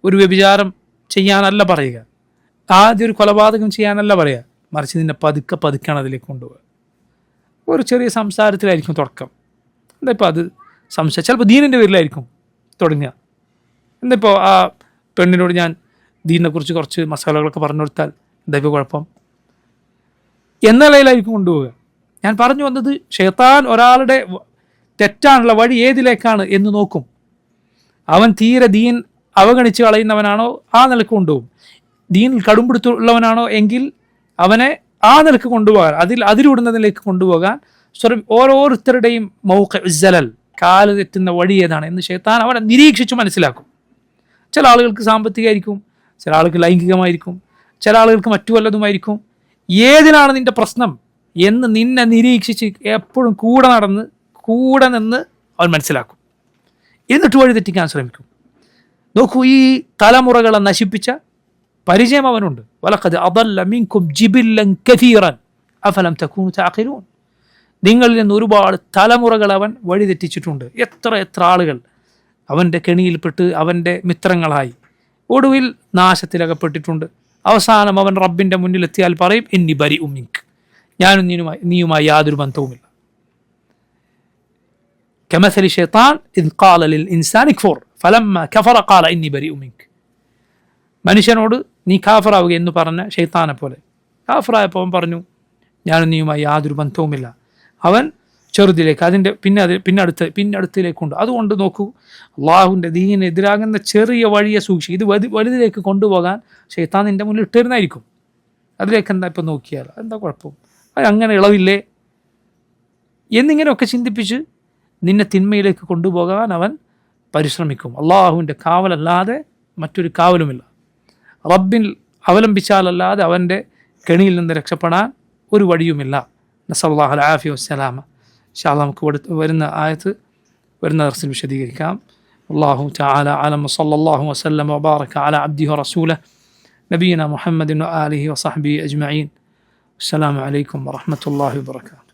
A: ഒരു വ്യഭിചാരം ചെയ്യാനല്ല പറയുക, ആദ്യം ഒരു കൊലപാതകം ചെയ്യാനല്ല പറയുക, മറിച്ച് നിന്നെ പതുക്കെയാണ് അതിലേക്ക് കൊണ്ടുപോകുക. ഒരു ചെറിയ സംസാരത്തിലായിരിക്കും തുടക്കം. എന്താ ഇപ്പോൾ അത് സംശയം, ചിലപ്പോൾ ദീനിൻ്റെ പേരിലായിരിക്കും തുടങ്ങുക. എന്താ ഇപ്പോൾ ആ പെണ്ണിനോട് ഞാൻ ദീനിനെക്കുറിച്ച് കുറച്ച് മസാലകളൊക്കെ പറഞ്ഞു കൊടുത്താൽ എന്താ ഇപ്പോൾ കുഴപ്പം എന്ന നിലയിലായിരിക്കും കൊണ്ടുപോവുക. ഞാൻ പറഞ്ഞു വന്നത്, ഷൈത്താൻ ഒരാളുടെ തെറ്റാനുള്ള വഴി ഏതിലേക്കാണ് എന്ന് നോക്കും. അവൻ തീരെ ദീൻ അവഗണിച്ച് കളയുന്നവനാണോ ആ നിലക്ക് കൊണ്ടുപോകും. ദീനിൽ കടുംപിടുത്തുള്ളവനാണോ എങ്കിൽ അവനെ ആ നിലക്ക് കൊണ്ടുപോകാൻ, അതിലിടുന്നതിലേക്ക് കൊണ്ടുപോകാൻ ഓരോരുത്തരുടെയും മൗഖിഉസ്സലൽ, കാല് തെറ്റുന്ന വഴി ഏതാണ് എന്ന് ശൈത്താൻ അവനെ നിരീക്ഷിച്ച് മനസ്സിലാക്കും. ചില ആളുകൾക്ക് സാമ്പത്തികമായിരിക്കും, ചില ആളുകൾക്ക് ലൈംഗികമായിരിക്കും, ചില ആളുകൾക്ക് മറ്റു വല്ലതുമായിരിക്കും. ഏതിനാണ് നിന്റെ പ്രശ്നം എന്ന് നിന്നെ നിരീക്ഷിച്ച് എപ്പോഴും കൂടെ നിന്ന് അവൻ മനസ്സിലാക്കും. എന്നിട്ട് വഴി തെറ്റിക്കാൻ ശ്രമിക്കും. നോക്കൂ, ഈ തലമുറകളെ നശിപ്പിച്ച പരിചയം അവനുണ്ട്. വലഖദ് അദല്ല മിൻകും ജിബില്ലൻ കസീറൻ അഫലം തകൂനു തഅഖിലൂൻ. നിങ്ങളിൽ നിന്ന് ഒരുപാട് തലമുറകൾ അവൻ വഴിതെറ്റിച്ചിട്ടുണ്ട്. എത്ര ആളുകൾ അവൻ്റെ കെണിയിൽപ്പെട്ട് അവൻ്റെ മിത്രങ്ങളായി ഒടുവിൽ നാശത്തിലകപ്പെട്ടിട്ടുണ്ട്. അവസാനം അവൻ റബ്ബിൻ്റെ മുന്നിലെത്തിയാൽ പറയും, ഇന്നി ബരിഉ മിൻക്, ഞാനും നീയുമായി യാതൊരു ബന്ധവുമില്ല. കമസലി ശൈത്താൻ ഇദ് ഖാല ലിൽ ഇൻസാനി ക്ഫുർ ഫലമ്മ കഫറ ഖാല ഇന്നി ബരിഉ മിൻക്. മനുഷ്യനോട് നീ കാഫറാവുക എന്ന് പറഞ്ഞ ശൈത്താനെ പോലെ കാഫറായപ്പോൾ അവൻ പറഞ്ഞു, ഞാനും നീയുമായി യാതൊരു ബന്ധവുമില്ല. അവൻ ചെറുതിലേക്ക്, അതിൻ്റെ പിന്നടുത്തിലേക്കുണ്ട്. അതുകൊണ്ട് നോക്കൂ, അള്ളാഹുവിൻ്റെ ദീനിനെതിരാകുന്ന ചെറിയ വഴിയെ സൂക്ഷിക്കും. ഇത് വലുതിലേക്ക് കൊണ്ടുപോകാൻ ശൈത്താൻ നിൻ്റെ മുന്നിൽ ഇട്ടിരുന്നായിരിക്കും. അതിലേക്ക് എന്താ ഇപ്പം നോക്കിയാൽ എന്താ കുഴപ്പം, അത് അങ്ങനെ ഇളവില്ലേ എന്നിങ്ങനെയൊക്കെ ചിന്തിപ്പിച്ച് നിന്നെ തിന്മയിലേക്ക് കൊണ്ടുപോകാൻ അവൻ പരിശ്രമിക്കും. അള്ളാഹുവിൻ്റെ കാവലല്ലാതെ മറ്റൊരു കാവലുമില്ല. റബ്ബിൽ അവലംബിച്ചാലല്ലാതെ അവൻ്റെ കെണിയിൽ നിന്ന് രക്ഷപ്പെടാൻ ഒരു വഴിയുമില്ല. നസല്ലാഹു അൽ ആഫിയ വസ്സലാമ. ഇൻഷാ അല്ലാഹ് നമുക്ക് വരുന്ന ദർസിൽ വിശദീകരിക്കാം. അല്ലാഹു തആല അലം സല്ലല്ലാഹു വസല്ലം വബാറക അലാ അബ്ദിഹി വറസൂലിഹി നബിയിന മുഹമ്മദിൻ വആലിഹി വസഹ്ബിഹി അജ്മഈൻ. അസ്സലാമു അലൈക്കും വറഹ്മത്തുള്ളാഹി വബറകാതുഹു.